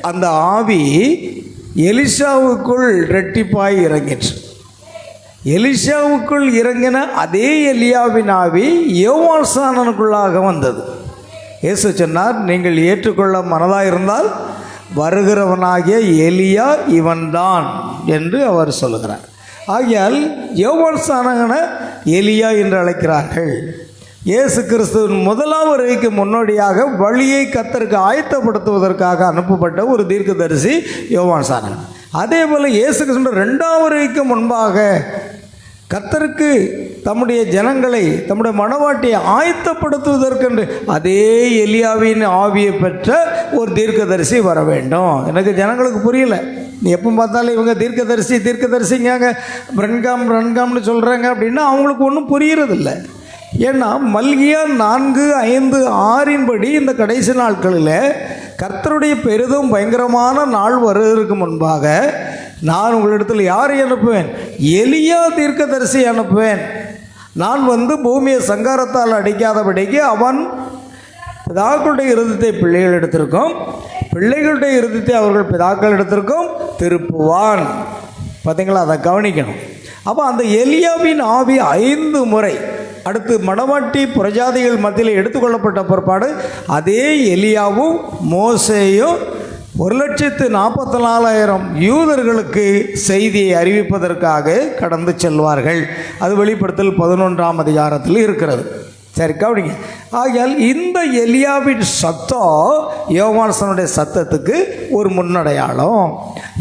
அந்த ஆவி எலிசாவுக்குள் இரட்டிப்பாய் இறங்கிற்று. எலிசாவுக்குள் இறங்கின அதே எலியாவின் ஆவி யோவான்ஸ்நானனுக்குள்ளாக வந்தது. இயேசு சொன்னார், நீங்கள் ஏற்றுக்கொள்ள மனதாக இருந்தால் வருகிறவனாகிய எலியா இவன்தான் என்று அவர் சொல்லுகிறார். ஆகையால் யோவான்ஸ்நானனை எலியா என்று அழைக்கிறார்கள். இயேசு கிறிஸ்துவின் முதலாம் வருகைக்கு முன்னோடியாக வழியை கர்த்தருக்கு ஆயத்தப்படுத்துவதற்காக அனுப்பப்பட்ட ஒரு தீர்க்கதரிசி யோவான்ஸ்நானன். அதே போல் இயேசு கிறிஸ்துவின் ரெண்டாம் வருகைக்கு முன்பாக கர்த்தருக்கு தம்முடைய ஜனங்களை, தம்முடைய மனவாட்டியை ஆயத்தப்படுத்துவதற்கென்று அதே எலியாவின் ஆவியை பெற்ற ஒரு தீர்க்கதரிசி வர வேண்டும். எனக்கு ஜனங்களுக்கு புரியல. நீ எப்போ பார்த்தாலும் இவங்க தீர்க்கதரிசிங்க பிரன்காம்னு சொல்கிறாங்க அப்படின்னா அவங்களுக்கு ஒன்றும் புரியறதில்ல. ஏன்னா மல்கியா 4:5-6 படி இந்த கடைசி நாட்களில் கர்த்தருடைய பெரிதும் பயங்கரமான நாள் வருவதற்கு முன்பாக நான் உங்களிடத்தில் யாரை அனுப்புவேன், எலியா தீர்க்கதரிசி அனுப்புவேன். நான் பூமியை சங்காரத்தால் அடிக்காதபடிக்கு அவன் பிதாக்களுடைய இருதயத்தை பிள்ளைகள் எடுத்திருக்கும், பிள்ளைகளுடைய இருதயத்தை அவர்கள் பிதாக்கள் எடுத்திருக்கும் திருப்புவான். பார்த்தீங்களா, அதை கவனிக்கணும். அப்போ அந்த எலியாவின் ஆவி 5 முறை அடுத்து மணவாட்டி புரஜாதிகள் மத்தியில் எடுத்துக்கொள்ளப்பட்ட பிற்பாடு அதே எலியாவும் மோசேயும் 1,44,000 யூதர்களுக்கு செய்தியை அறிவிப்பதற்காக கடந்து செல்வார்கள். அது வெளிப்படுத்தல் 11ஆம் அதிகாரத்தில் இருக்கிறது. சரி, கவனிங்க. ஆகையால் இந்த எலியாவின் சத்தம் யோவான்ஸ்நானனுடைய சத்தத்துக்கு ஒரு முன்னடையாளம்.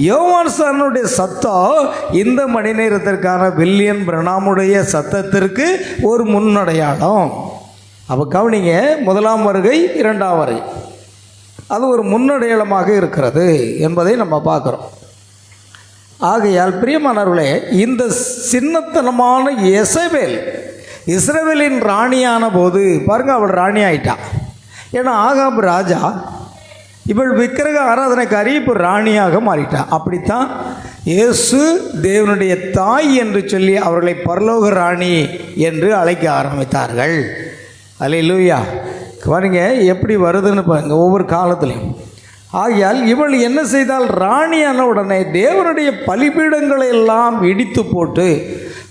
யோவான்ஸ்நானனுடைய சத்தம் இந்த மணி நேரத்திற்கான வில்லியம் பிரணாமுடைய சத்தத்திற்கு ஒரு முன்னடையாளம். அப்போ கவனிங்க, முதலாம் வருகை இரண்டாம் வருகை அது ஒரு முன்னடையாளமாக இருக்கிறது என்பதை நம்ம பார்க்குறோம். ஆகையால் பிரியமானவர்களே, இந்த சின்னத்தனமான எசபேல் இஸ்ரவேலின் ராணியான போது பாருங்க, அவள் ராணி ஆயிட்டான். ஏன்னா ஆகாப் ராஜா, இவள் விக்கிரக ஆராதனைக்காரி இப்போ ராணியாக மாறிட்டான். அப்படித்தான் இயேசு தேவனுடைய தாய் என்று சொல்லி அவர்களை பரலோக ராணி என்று அழைக்க ஆரம்பித்தார்கள். அல்லேலூயா. பாருங்க எப்படி வருதுன்னு பாருங்க ஒவ்வொரு காலத்துலையும். ஆகையால் இவள் என்ன செய்தால், ராணியான உடனே தேவனுடைய பலிபீடங்களை எல்லாம் இடித்து போட்டு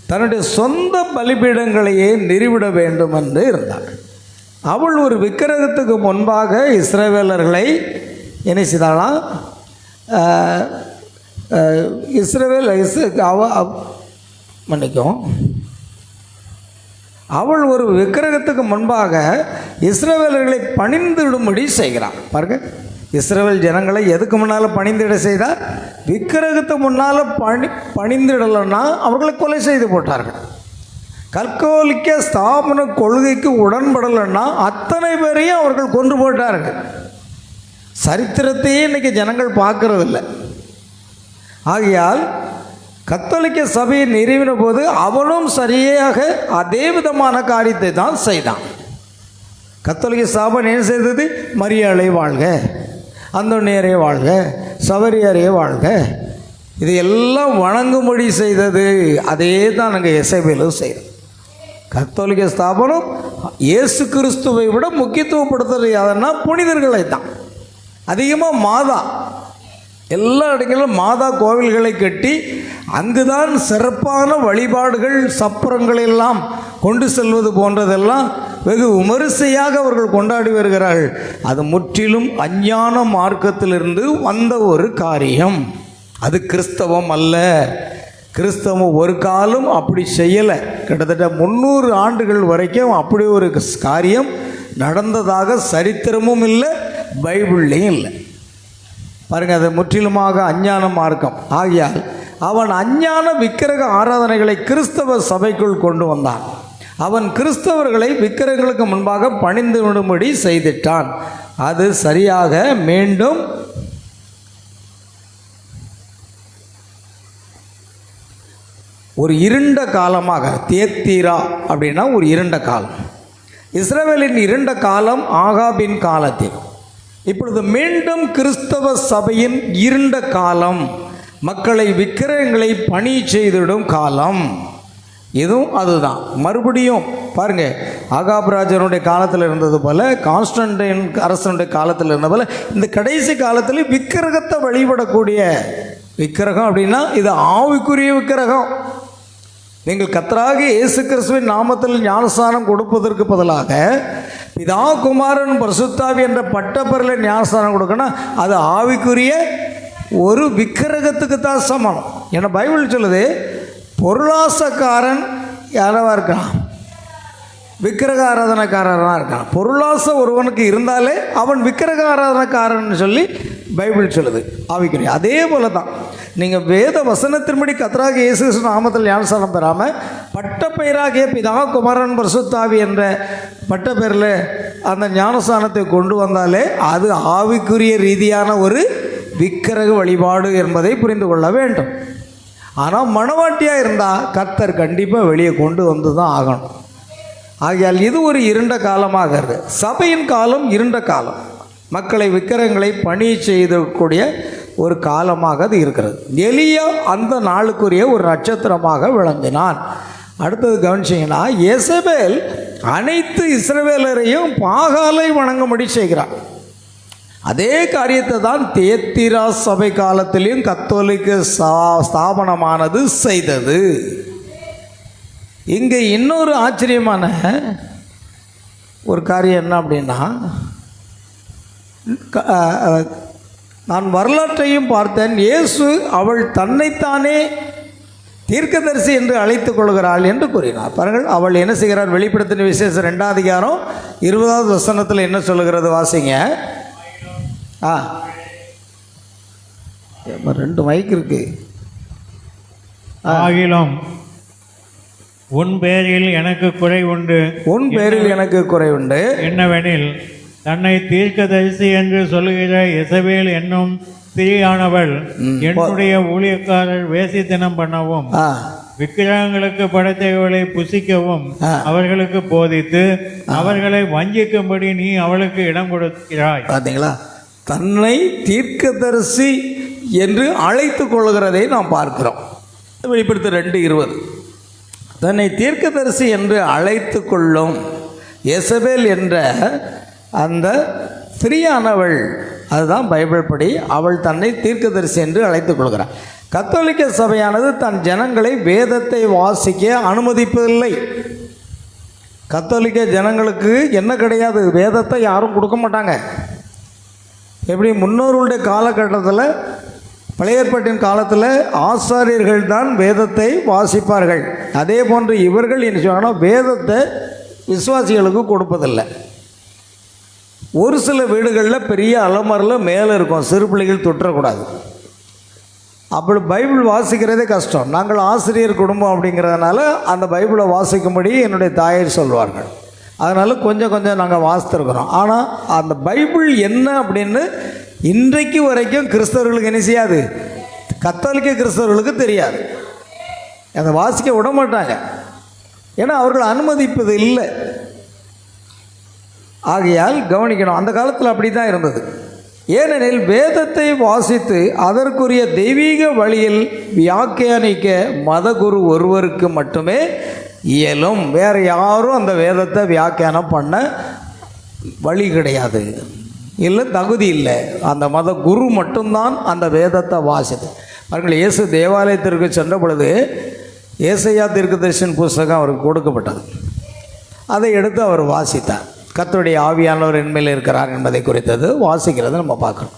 தன்னுடைய சொந்த பலிபீடங்களையே நிறுவிட வேண்டும் என்று இருந்தாள். அவள் ஒரு விக்கிரகத்துக்கு முன்பாக இஸ்ரவேலர்களை என்ன செய்தாலாம், அவள் ஒரு விக்கிரகத்துக்கு முன்பாக இஸ்ரவேலர்களை பணிந்துவிடும்படி செய்கிறான். பாருங்க, இஸ்ரவேல் ஜனங்களை எதுக்கு முன்னால் பணிந்திட செய்தார்? விக்கிரகத்துக்கு முன்னால் பணிந்திடலைன்னா அவர்களை கொலை செய்து போட்டார்கள். கத்தோலிக்க ஸ்தாபன கொள்கைக்கு உடன்படலைன்னா அத்தனை பேரையும் அவர்கள் கொன்று போட்டார்கள். சரித்திரத்தையே இன்றைக்கி ஜனங்கள் பார்க்கறதில்ல. ஆகையால் கத்தோலிக்க சபையை நிறுவின போது அவனும் சரியாக அதே விதமான காரியத்தை தான் செய்தான். கத்தோலிக்க ஸ்தாபனம் என்ன செய்தது? மரியாளை வாழ்க, அந்தோனியரே வாழ்க, சவரியாரே வாழ்க, இது எல்லாம் வணங்கும்படி செய்தது. அதே தான் நாங்கள் எசபேலும் செய்தோம். கத்தோலிக்க ஸ்தாபனம் இயேசு கிறிஸ்துவை விட முக்கியத்துவப்படுத்துறது யாருன்னா புனிதர்களை தான். அதிகமாக மாதா, எல்லா இடங்களிலும் மாதா கோவில்களை கட்டி அங்குதான் சிறப்பான வழிபாடுகள் சப்பரங்கள் எல்லாம் கொண்டு செல்வது போன்றதெல்லாம் வெகு விமரிசையாக அவர்கள் கொண்டாடி வருகிறார்கள். அது முற்றிலும் அஞ்ஞான மார்க்கத்திலிருந்து வந்த ஒரு காரியம். அது கிறிஸ்தவம் அல்ல. கிறிஸ்தவம் ஒரு காலம் அப்படி செய்யலை. கிட்டத்தட்ட 300 ஆண்டுகள் வரைக்கும் அப்படி ஒரு காரியம் நடந்ததாக சரித்திரமும் இல்லை, பைபிள்லேயும் இல்லை. பாருங்கள், அது முற்றிலுமாக அஞ்ஞான மார்க்கம். ஆகையால் அவன் அஞ்ஞான விக்கிரக ஆராதனைகளை கிறிஸ்தவ சபைக்குள் கொண்டு வந்தான். அவன் கிறிஸ்தவர்களை விக்கிரகங்களுக்கு முன்பாக பணிந்து விடும்படி செய்திட்டான். அது சரியாக மீண்டும் ஒரு இருண்ட காலமாக, தேத்தீரா அப்படின்னா ஒரு இருண்ட காலம். இஸ்ரவேலின் இருண்ட காலம் ஆகாபின் காலத்தில். இப்பொழுது மீண்டும் கிறிஸ்தவ சபையின் இருண்ட காலம், மக்களை விக்கிரகங்களை பணி செய்திடும் காலம். இதுவும் அதுதான். மறுபடியும் பாருங்க, ஆகாப் ராஜனுடைய காலத்தில் இருந்தது போல, கான்ஸ்டன்டைன் அரசனுடைய காலத்தில் இருந்தது போல, இந்த கடைசி காலத்தில் விக்கிரகத்தை வழிபடக்கூடிய விக்கிரகம் அப்படின்னா இது ஆவிக்குரிய விக்கிரகம். நீங்கள் கர்த்தராகிய இயேசு கிறிஸ்துவின் நாமத்தில் ஞானஸ்நானம் கொடுப்பதற்கு பதிலாக பிதா குமாரன் பரிசுத்தாவி என்ற பட்டப்பெயரில் ஞானஸ்நானம் கொடுக்கணும். அது ஆவிக்குரிய ஒரு விக்கிரகத்துக்கு தான் சமம். ஏன்னா பைபிள் சொல்லுது, பொருளாசக்காரன் யாராக இருக்கான்? விக்கிரக ஆராதனைக்காரனாக இருக்கான். பொருளாசை ஒருவனுக்கு இருந்தாலே அவன் விக்கிரக ஆராதனைக்காரன் சொல்லி பைபிள் சொல்லுது, ஆவிக்குரிய. அதே போல தான் நீங்கள் வேத வசனத்தின்படி கர்த்தராகிய இயேசு கிறிஸ்து நாமத்தில் ஞானஸ்நானம் பெறாமல் பட்டப்பெயராகிய பிதா குமாரன் பரிசுத்தாவி என்ற பட்டப்பெயரில் அந்த ஞானஸ்நானத்தை கொண்டு வந்தாலே அது ஆவிக்குரிய ரீதியான ஒரு விக்கிரக வழிபாடு என்பதை புரிந்து கொள்ள வேண்டும். ஆனால் மனவாட்டியாக இருந்தால் கர்த்தர் கண்டிப்பாக வெளியே கொண்டு வந்து தான் ஆகணும். ஆகையால் இது ஒரு இருண்ட காலமாகிறது. சபையின் காலம் இருண்ட காலம். மக்களை விக்கிரகங்களை பணி செய்யக்கூடிய ஒரு காலமாக அது இருக்கிறது. எலியா அந்த நாளுக்குரிய ஒரு நட்சத்திரமாக விளங்கினான். அடுத்தது கவனிச்சிங்கன்னா, எசபேல் அனைத்து இஸ்ரவேலரையும் பாகாலை வணங்கும்படி செய்கிறான். அதே காரியத்தை தான் தியத்தீரா சபை காலத்திலையும் கத்தோலிக்க ஸ்தாபனமானது செய்தது. இங்கே இன்னொரு ஆச்சரியமான ஒரு காரியம் என்ன அப்படின்னா, நான் வரலாற்றையும் பார்த்தேன். இயேசு அவள் தன்னைத்தானே தீர்க்கதரிசி என்று அழைத்துக் கொள்கிறாள் என்று கூறினார். பாருங்கள், அவள் என்ன செய்கிறார்? வெளிப்படுத்தின விசேஷம் 2ஆம் அதிகாரம் 20வது வசனத்தில் என்ன சொல்லுகிறது? வாசிங்க. 2 மைக் இருக்கு. ஆகிலும் உன் பேரில் எனக்கு குறை உண்டு. உன் பேரில் எனக்கு குறை உண்டு என்னவெனில், தன்னை தீர்க்கதரிசி என்று சொல்லுகிற எசபேல் என்னும் ஸ்திரீயானவள் என்னுடைய ஊழியக்காரர் வேசித்தனம் பண்ணவும் விக்கிரகங்களுக்கு படைத்தவைகளை புசிக்கவும் அவர்களுக்கு போதித்து அவர்களை வஞ்சிக்கும்படி நீ அவளுக்கு இடம் கொடுக்கிறாய். பார்த்தீங்களா? தன்னை தீர்க்கதரிசி என்று அழைத்து கொள்கிறதை நாம் பார்க்கிறோம். வெளிப்படுத்த 2:20. தன்னை தீர்க்கதரிசி என்று அழைத்து கொள்ளும் எசபேல் என்ற அந்த ஸ்திரீயானவள், அதுதான் பைபிள் படி அவள் தன்னை தீர்க்கதரிசி என்று அழைத்துக் கொள்கிறாள். கத்தோலிக்க சபையானது தன் ஜனங்களை வேதத்தை வாசிக்க அனுமதிப்பதில்லை. கத்தோலிக்க ஜனங்களுக்கு என்ன கிடையாது? வேதத்தை யாரும் கொடுக்க மாட்டாங்க. எப்படி முன்னோர்களுடைய காலகட்டத்தில் பழைய ஏற்பாட்டின் காலத்தில் ஆசாரியர்கள் தான் வேதத்தை வாசிப்பார்கள். அதே போன்று இவர்கள் என்ன சொன்னால் வேதத்தை விசுவாசிகளுக்கு கொடுப்பதில்லை. ஒரு சில வீடுகளில் பெரிய அலமரில் மேலே இருக்கும், சிறு பிள்ளைகள் தொற்றக்கூடாது. அப்படி பைபிள் வாசிக்கிறதே கஷ்டம். நாங்கள் ஆசிரியர் குடும்பம் அப்படிங்கிறதுனால அந்த பைபிளை வாசிக்கும்படி என்னுடைய தாயார் சொல்வார்கள். அதனால் கொஞ்சம் கொஞ்சம் நாங்கள் வாசித்துருக்குறோம். ஆனால் அந்த பைபிள் என்ன அப்படின்னு இன்றைக்கு வரைக்கும் கிறிஸ்தவர்களுக்கு என்ன செய்யாது, கத்தோலிக்க கிறிஸ்தவர்களுக்கு தெரியாது. அதை வாசிக்க விட மாட்டாங்க, ஏன்னா அவர்கள் அனுமதிப்பது இல்லை. ஆகையால் கவனிக்கணும், அந்த காலத்தில் அப்படி தான் இருந்தது. ஏனெனில் வேதத்தை வாசித்து அதற்குரிய தெய்வீக வழியில் வியாக்கியானிக்க மதகுரு ஒருவருக்கு மட்டுமே இயலும். வேறு யாரும் அந்த வேதத்தை வியாக்கியானம் பண்ண வழி கிடையாது, இல்லை தகுதி இல்லை. அந்த மத குரு மட்டும்தான் அந்த வேதத்தை வாசித்து. பாருங்கள், இயேசு தேவாலயத்திற்கு சென்ற பொழுது ஏசையா தீர்க்கதரிசன புஸ்தகம் அவருக்கு கொடுக்கப்பட்டது. அதை எடுத்து அவர் வாசித்தார். கர்த்தருடைய ஆவியானவர் என்மேல் இருக்கிறார் என்பதை குறித்தது வாசிக்கிறது நம்ம பார்க்குறோம்.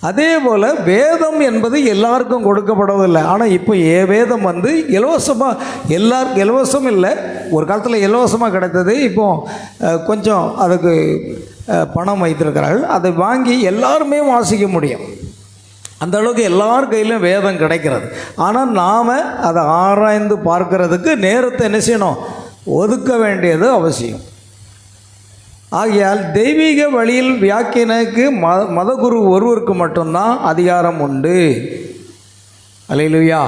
அதே போல் வேதம் என்பது எல்லாருக்கும் கொடுக்கப்படவில்லை. ஆனால் இப்போ வேதம் வந்து இலவசமாக, எல்லாருக்கும் இலவசம் இல்லை, ஒரு காலத்தில் இலவசமாக கிடைத்தது. இப்போது கொஞ்சம் அதுக்கு பணம் வைத்திருக்கிறார்கள். அதை வாங்கி எல்லாருமே வாசிக்க முடியும். அந்த அளவுக்கு எல்லார் கையிலும் வேதம் கிடைக்கிறது. ஆனால் நாம் அதை ஆராய்ந்து பார்க்கறதுக்கு நேரத்தை என்ன செய்யணும், ஒதுக்க வேண்டியது அவசியம். ஆகையால் தெய்வீக வழியில் வியாக்கியனுக்கு மதகுரு ஒருவருக்கு மட்டும்தான் அதிகாரம் உண்டு. அல்லேலூயா,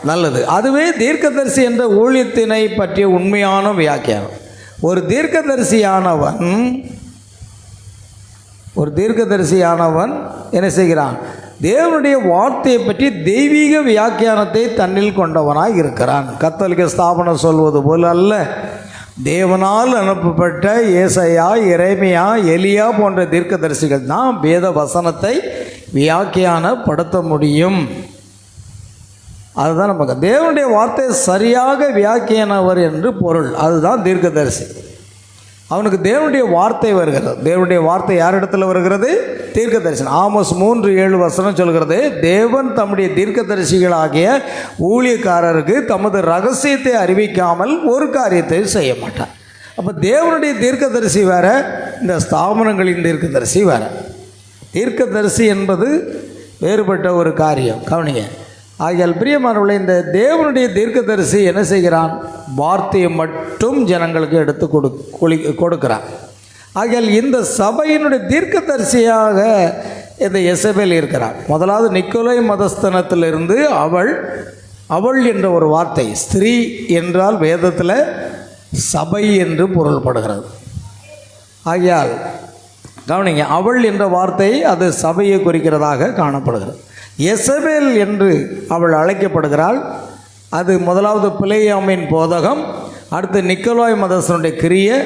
நல்லது. அதுவே தீர்க்கதரிசி என்ற ஊழியத்தினை பற்றிய உண்மையான வியாக்கியானம். ஒரு தீர்க்கதரிசியானவன் என்ன செய்கிறான், தேவனுடைய வார்த்தையை பற்றி தெய்வீக வியாக்கியானத்தை தன்னில் கொண்டவனாய் இருக்கிறான். கத்தோலிக்க ஸ்தாபனம் சொல்வது போல் அல்ல, தேவனால் அனுப்பப்பட்ட ஏசாயா, எரேமியா, எலியா போன்ற தீர்க்கதரிசிகள் தான் வேத வசனத்தை வியாக்கியானப்படுத்த முடியும். அதுதான் நமக்கு தேவனுடைய வார்த்தை சரியாக வியாக்கியானவர் என்று பொருள். அதுதான் தீர்க்கதரிசி. அவனுக்கு தேவனுடைய வார்த்தை வருகிறது. தேவனுடைய வார்த்தை யார் இடத்துல வருகிறது, தீர்க்கதரிசனம். ஆமோஸ் 3:7 சொல்கிறது, தேவன் தம்முடைய தீர்க்கதரிசிகளாகிய ஊழியக்காரருக்கு தமது ரகசியத்தை அறிவிக்காமல் ஒரு காரியத்தை செய்ய மாட்டார். அப்போ தேவனுடைய தீர்க்கதரிசி வேற, இந்த ஸ்தாபனங்களின் தீர்க்கதரிசி வேற. தீர்க்கதரிசி என்பது வேறுபட்ட ஒரு காரியம், கவனிங்க. ஆகியால் பிரியமானவர்களே, இந்த தேவனுடைய தீர்க்கதரிசி என்ன செய்கிறான், வார்த்தையை மட்டும் ஜனங்களுக்கு எடுத்து கொடுக்கிறான். ஆகியால் இந்த சபையினுடைய தீர்க்கதரிசியாக இந்த எசபேல் இருக்கிறார். முதலாவது நிக்கோலை மதஸ்தனத்திலிருந்து அவள் என்ற ஒரு வார்த்தை, ஸ்திரீ என்றால் வேதத்தில் சபை என்று பொருள்படுகிறது. ஆகையால் கவனிங்க, அவள் என்ற வார்த்தை அது சபையை குறிக்கிறதாக காணப்படுகிறது. எசபேல் என்று அவள் அழைக்கப்படுகிறாள். அது முதலாவது பிலேயாமின் போதகம், அடுத்து நிக்கோலாய் மதஸ்தனுடைய கிரியை,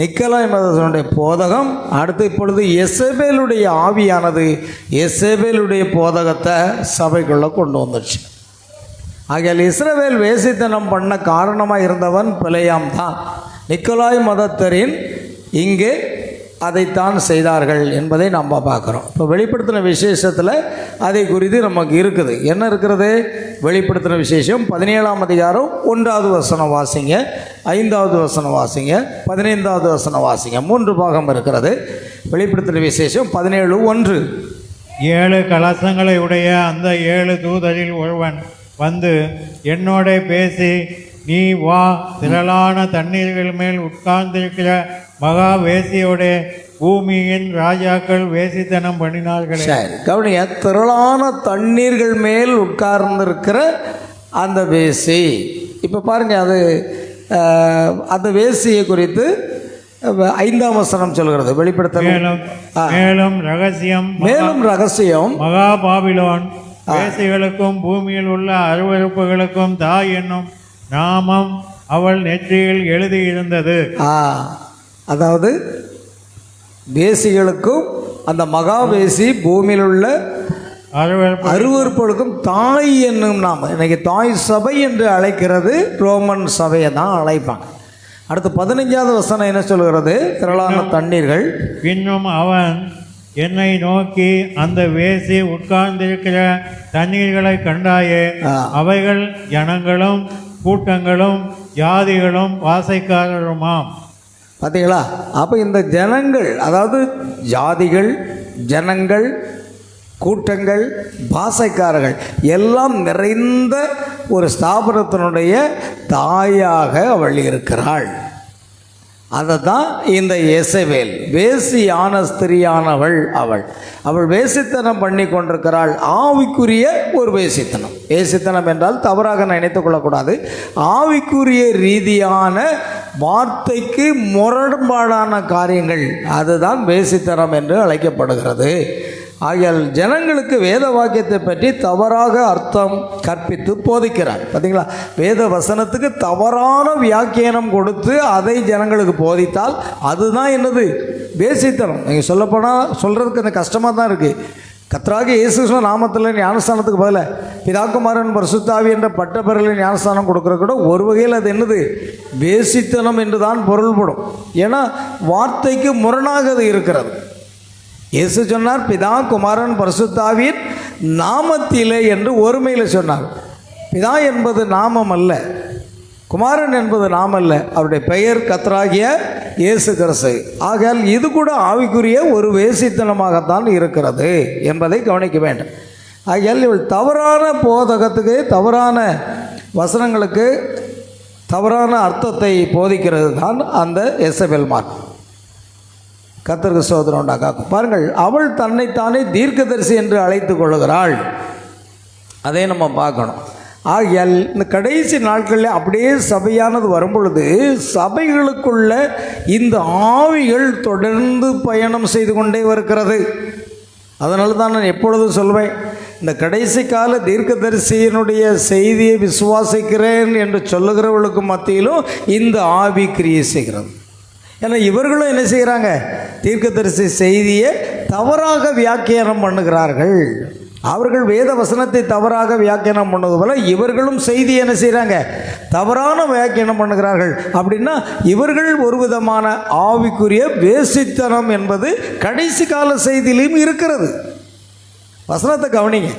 நிக்கோலாய் மதஸ்தனுடைய போதகம், அடுத்து இப்பொழுது எசபேலுடைய ஆவியானது எசபேலுடைய போதகத்தை சபைக்குள்ளே கொண்டு வந்துடுச்சு. ஆகையால் இஸ்ரவேல் வேசித்தனம் பண்ண காரணமாக இருந்தவன் பிலேயாம் தான். நிக்கோலாய் மதத்தரின் இங்கே அதைத்தான் செய்தார்கள் என்பதை நம்ம பார்க்குறோம். இப்போ வெளிப்படுத்தின விசேஷத்தில் அதை குறித்து நமக்கு இருக்குது. என்ன இருக்கிறது, வெளிப்படுத்தின விசேஷம் 17ஆம் அதிகாரம் 1வது வசனம் வாசிங்க, 5வது வசனம் வாசிங்க, 15வது வசனம் வாசிங்க. 3 பாகம் இருக்கிறது. வெளிப்படுத்தின விசேஷம் 17:1. 7 கலசங்களை உடைய அந்த 7 தூதரில் ஒருவன் வந்து என்னோட பேசி, நீ வா, திரளான தண்ணீர்கள் மேல் உட்கார்ந்திருக்கிற மகா வேசியோட பூமியின் ராஜாக்கள் வேசித்தனம் பண்ணினார்களே. சரி, கவனிய, திரளான தண்ணீர்கள் மேல் உட்கார்ந்திருக்கிற அந்த வேசி. இப்போ பாருங்க, அது அந்த வேசியை குறித்து 5ஆம் வசனம் சொல்கிறது. வெளிப்படுத்த மேலும் ரகசியம் மகா பாபிலோன் வேசிகளுக்கும் பூமியில் உள்ள அருவருப்புகளுக்கும் தாய் என்னும் நாமம் அவள் நெற்றியில் எழுதியிருந்தது. அதாவது வேசிகளுக்கும் அந்த மகாவேசி பூமியில் உள்ள அருவருப்புகளுக்கும் தாய் என்னும் நாமம். இன்னைக்கு தாய் சபை என்று அழைக்கிறது ரோமன் சபையை தான் அழைப்பாங்க. அடுத்து 15வது வசனம் என்ன சொல்கிறது, திரளான தண்ணீர்கள். இன்னும் அவன் என்னை நோக்கி, அந்த வேசி உட்கார்ந்திருக்கிற தண்ணீர்களை கண்டாயே, அவைகள் ஜனங்களும் கூட்டங்களும் ஜாதிகளும் வாசைக்காரருமாம். பார்த்தீங்களா? அப்போ இந்த ஜனங்கள், அதாவது ஜாதிகள், ஜனங்கள், கூட்டங்கள், பாசைக்காரர்கள் எல்லாம் நிறைந்த ஒரு ஸ்தாபனத்தினுடைய தாயாக அவள் இருக்கிறாள். அதை தான் இந்த எசபேல், வேசியான ஸ்திரியானவள் அவள் வேசித்தனம் பண்ணி கொண்டிருக்கிறாள். ஆவிக்குரிய ஒரு வேசித்தனம். வேசித்தனம் என்றால் தவறாக நினைத்து கொள்ளக்கூடாது. ஆவிக்குரிய ரீதியான வார்த்தைக்கு முரண்பாடான காரியங்கள், அதுதான் வேசித்தனம் என்று அழைக்கப்படுகிறது. ஆகையால் ஜனங்களுக்கு வேத வாக்கியத்தை பற்றி தவறாக அர்த்தம் கற்பித்து போதிக்கிறார். பார்த்தீங்களா? வேத வசனத்துக்கு தவறான வியாக்கியானம் கொடுத்து அதை ஜனங்களுக்கு போதித்தால் அதுதான் என்னது? வேசித்தனம். நீங்கள் சொல்லப்போனால் சொல்கிறதுக்கு அந்த கஷ்டமாக தான் இருக்குது. கர்த்தராகிய இயேசு கிறிஸ்து நாமத்தில் ஞானஸ்தானத்துக்கு பதிலாக பிதாகுமாரன் பரிசுத்தாவி என்ற பட்டப்பெயரில் ஞானஸ்தானம் கொடுக்குற கூட ஒரு வகையில் அது என்னது? வேசித்தனம் என்று தான் பொருள்படும். ஏன்னா வார்த்தைக்கு முரணாக அது இருக்கிறது. இயேசு சொன்னார், பிதா குமாரன் பரிசுத்தாவியின் நாமத்திலே என்று ஒருமையில் சொன்னார். பிதா என்பது நாமம் அல்ல, குமாரன் என்பது நாமம் அல்ல, அவருடைய பெயர் கர்த்தராகிய இயேசு கிறிஸ்து. ஆகையால் இது கூட ஆவிக்குரிய ஒரு வேசித்தனமாகத்தான் இருக்கிறது என்பதை கவனிக்க வேண்டும். ஆகையால் இவள் தவறான போதகத்துக்கு, தவறான வசனங்களுக்கு தவறான அர்த்தத்தை போதிக்கிறது தான் அந்த எசபேல் மார்க். கர்த்தருக்கு ஸ்தோத்திரம் உண்டாக்கும். பாருங்கள், அவள் தன்னைத்தானே தீர்க்கதரிசி என்று அழைத்து கொள்கிறாள். அதை நம்ம பார்க்கணும். ஆகையால் இந்த கடைசி நாட்களில் அப்படியே சபையானது வரும்பொழுது சபைகளுக்குள்ள இந்த ஆவிகள் தொடர்ந்து பயணம் செய்து கொண்டே வருகிறது. அதனால தான் நான் எப்பொழுதும் சொல்வேன், இந்த கடைசி கால தீர்க்கதரிசியினுடைய செய்தியை விசுவாசிக்கிறேன் என்று சொல்லுகிறவர்களுக்கு மத்தியிலும் இந்த ஆவி கிரியை செய்கிறது. ஏன்னா இவர்களும் என்ன செய்கிறாங்க? தீர்க்கதரிசி செய்தியை தவறாக வியாக்கியானம் பண்ணுகிறார்கள். அவர்கள் வேத வசனத்தை தவறாக வியாக்கியானம் பண்ணது போல இவர்களும் செய்தி என்ன செய்கிறாங்க? தவறான வியாக்கியானம் பண்ணுகிறார்கள். அப்படின்னா இவர்கள் ஒரு விதமான ஆவிக்குரிய வேசித்தனம் என்பது கடைசி கால செய்தியிலும் இருக்கிறது. வசனத்தை கவனிங்க.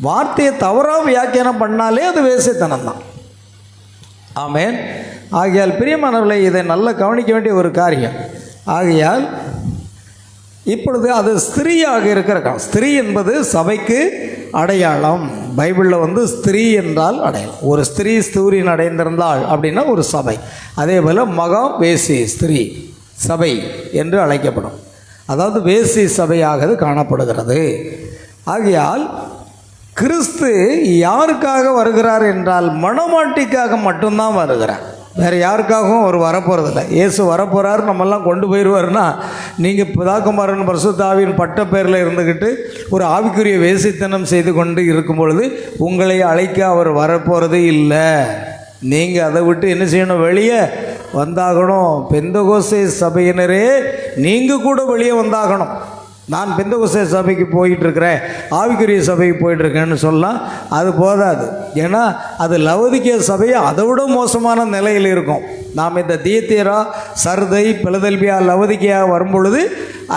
வார்த்தையை தவறாக வியாக்கியானம் பண்ணாலே அது வேசித்தனம் தான். ஆமென். ஆகையால் பிரியமானவர்களை, இதை நல்லா கவனிக்க வேண்டிய ஒரு காரியம். ஆகையால் இப்பொழுது அது ஸ்திரீயாக இருக்கிற காலம். ஸ்திரீ என்பது சபைக்கு அடையாளம். பைபிளில் ஸ்திரீ என்றால் அடையாளம். ஒரு ஸ்திரீ ஸ்தூரியன் அடைந்திருந்தாள் அப்படின்னா ஒரு சபை. அதே போல் மகா வேசி ஸ்திரீ சபை என்று அழைக்கப்படும். அதாவது வேசி சபையாக காணப்படுகிறது. ஆகையால் கிறிஸ்து யாருக்காக வருகிறார் என்றால் மணவாட்டிக்காக மட்டும்தான் வருகிறார். வேறு யாருக்காகவும் அவர் வரப்போகிறதில்ல. இயேசு வரப்போகிறார், நம்மெல்லாம் கொண்டு போயிடுவார்னா, நீங்கள் பிதாகுமாரன் பரிசுத்தாவின் பட்ட பேரில் இருந்துக்கிட்டு ஒரு ஆவிக்குரிய வேசித்தனம் செய்து கொண்டு இருக்கும் பொழுது உங்களை அழைக்க அவர் வரப்போகிறது இல்லை. நீங்கள் அதை விட்டு என்ன செய்யணும்? வெளியே வந்தாகணும். பெந்தகோஸ்தே சபையினரே நீங்கள் கூட வெளியே வந்தாகணும். நான் பெந்தகோஸ்தே சபைக்கு போயிட்டுருக்கிறேன், ஆவிக்குரிய சபைக்கு போயிட்டுருக்கேன்னு சொல்லலாம், அது போதாது. ஏன்னா அது லவோதிக்கேய சபை அதை விட மோசமான நிலையில் இருக்கும். நாம் இந்த தியத்தீரா, சர்தை, பிலதெல்பியா, லவோதிக்கேயா வரும்பொழுது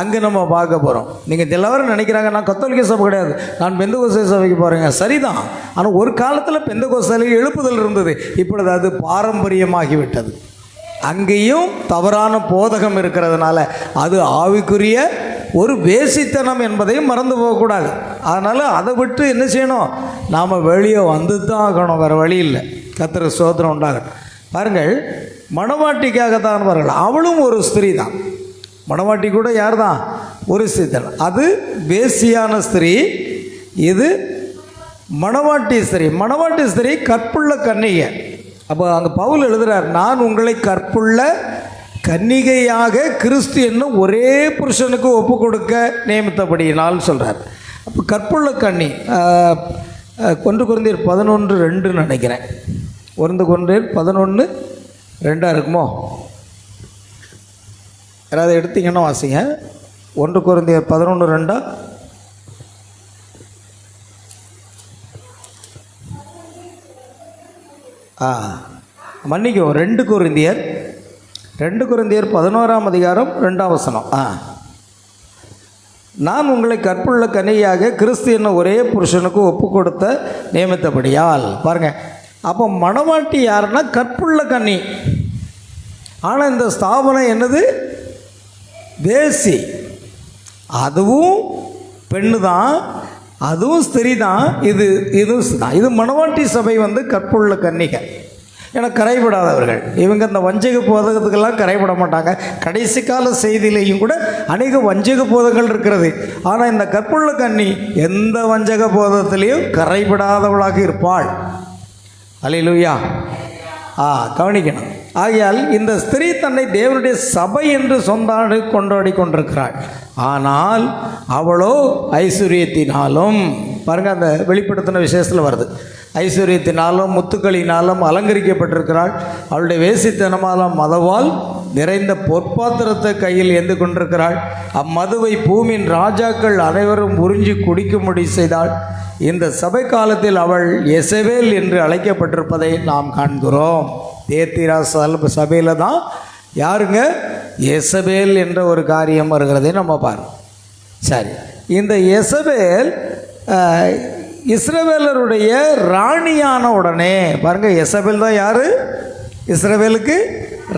அங்கே நம்ம பார்க்க போகிறோம். நீங்கள் எல்லாரும் நினைக்கிறாங்க நான் கத்தோலிக்க சபை கிடையாது, நான் பெந்தகோஸ்தே சபைக்கு போகிறேங்க. சரிதான். ஆனால் ஒரு காலத்தில் பெந்தகோஸ்தேல எழுப்புதல் இருந்தது. இப்பொழுது அது பாரம்பரியமாகிவிட்டது. அங்கேயும் தவறான போதகம் இருக்கிறதுனால அது ஆவிக்குரிய ஒரு வேசித்தனம் என்பதையும் மறந்து போகக்கூடாது. அதனால் அதை விட்டு என்ன செய்யணும்? நாம் வெளியே வந்து தான் ஆகணும், வேறு வழி இல்லை. கர்த்தருக்கு ஸ்தோத்திரம் உண்டாகட்டும். பாருங்கள், மணவாட்டிக்காகத்தான் வரலாம். அவளும் ஒரு ஸ்திரீ தான். மணவாட்டி கூட யார் தான்? ஒரு ஸ்திரீ தான். அது வேசியான ஸ்திரீ, இது மணவாட்டி ஸ்திரீ. மணவாட்டி ஸ்திரீ கற்புள்ள கன்னிகை. அப்போ அங்கே பவுல் எழுதுகிறார், நான் உங்களை கற்புள்ள கன்னிகையாக கிறிஸ்து என்னும் ஒரே புருஷனுக்கு ஒப்பு கொடுக்க நியமித்தபடியினால் சொல்கிறார். அப்போ கற்புள்ள கன்னி 1 கொரிந்தியர் 11:2 நினைக்கிறேன். 1 கொரிந்தியர் 11:2 இருக்குமோ? யாராவது எடுத்தீங்கன்னா வாசிங்க. 1 கொரிந்தியர் 11:2. மன்னிக்கும், 2 கொரிந்தியர் 11ஆம் அதிகாரம் 2ஆம் வசனம். நான் உங்களை கற்புள்ள கன்னியாக கிறிஸ்து என்ன ஒரே புருஷனுக்கு ஒப்பு கொடுத்த நியமித்தபடியால். பாருங்கள், அப்போ மணவாட்டி யாருன்னா கற்புள்ள கன்னி. ஆனால் இந்த ஸ்தாபனம் என்னது? வேசி. அதுவும் பெண்ணு தான், அதுவும் ஸ்திரீ தான், இது மணவாட்டி சபை கற்புள்ள கன்னிகை. ஏன்னா கரைபடாதவர்கள் இவங்க. இந்த வஞ்சக போதகத்துக்கெல்லாம் கரைபட மாட்டாங்க. கடைசி கால செய்தியிலையும் கூட அநேக வஞ்சக போதகங்கள் இருக்கிறது. ஆனால் இந்த கற்புள்ள கன்னி எந்த வஞ்சக போதகத்திலையும் கரைபடாதவளாக இருப்பாள். அல்லேலூயா. கவனிக்கணும். ஆகையால் இந்த ஸ்திரீ தன்னை தேவனுடைய சபை என்று கொண்டாடி கொண்டிருக்கிறாள். ஆனால் அவளோ ஐஸ்வர்யத்தினாலும், பாருங்கள் அந்த வெளிப்படுத்தின விசேஷத்தில் வருது, ஐஸ்வர்யத்தினாலும் முத்துக்களினாலும் அலங்கரிக்கப்பட்டிருக்கிறாள். அவளுடைய வேசித்தனமாலும் மதவால் நிறைந்த பொற்பாத்திரத்தை கையில் ஏந்து கொண்டிருக்கிறாள். அம்மதுவை பூமியின் ராஜாக்கள் அனைவரும் உறிஞ்சி குடிக்கும்படி செய்தாள். இந்த சபை காலத்தில் அவள் எசபேல் என்று அழைக்கப்பட்டிருப்பதை நாம் காண்கிறோம். தேத்திரா சபையில் தான் யாருங்க எசபேல் என்ற ஒரு காரியம் வருகிறதை நம்ம பார்க்கணும். சரி, இந்த எசபேல் இஸ்ரவேலருடைய ராணியான உடனே, பாருங்கள், எசபேல் தான் யார்? இஸ்ரவேலுக்கு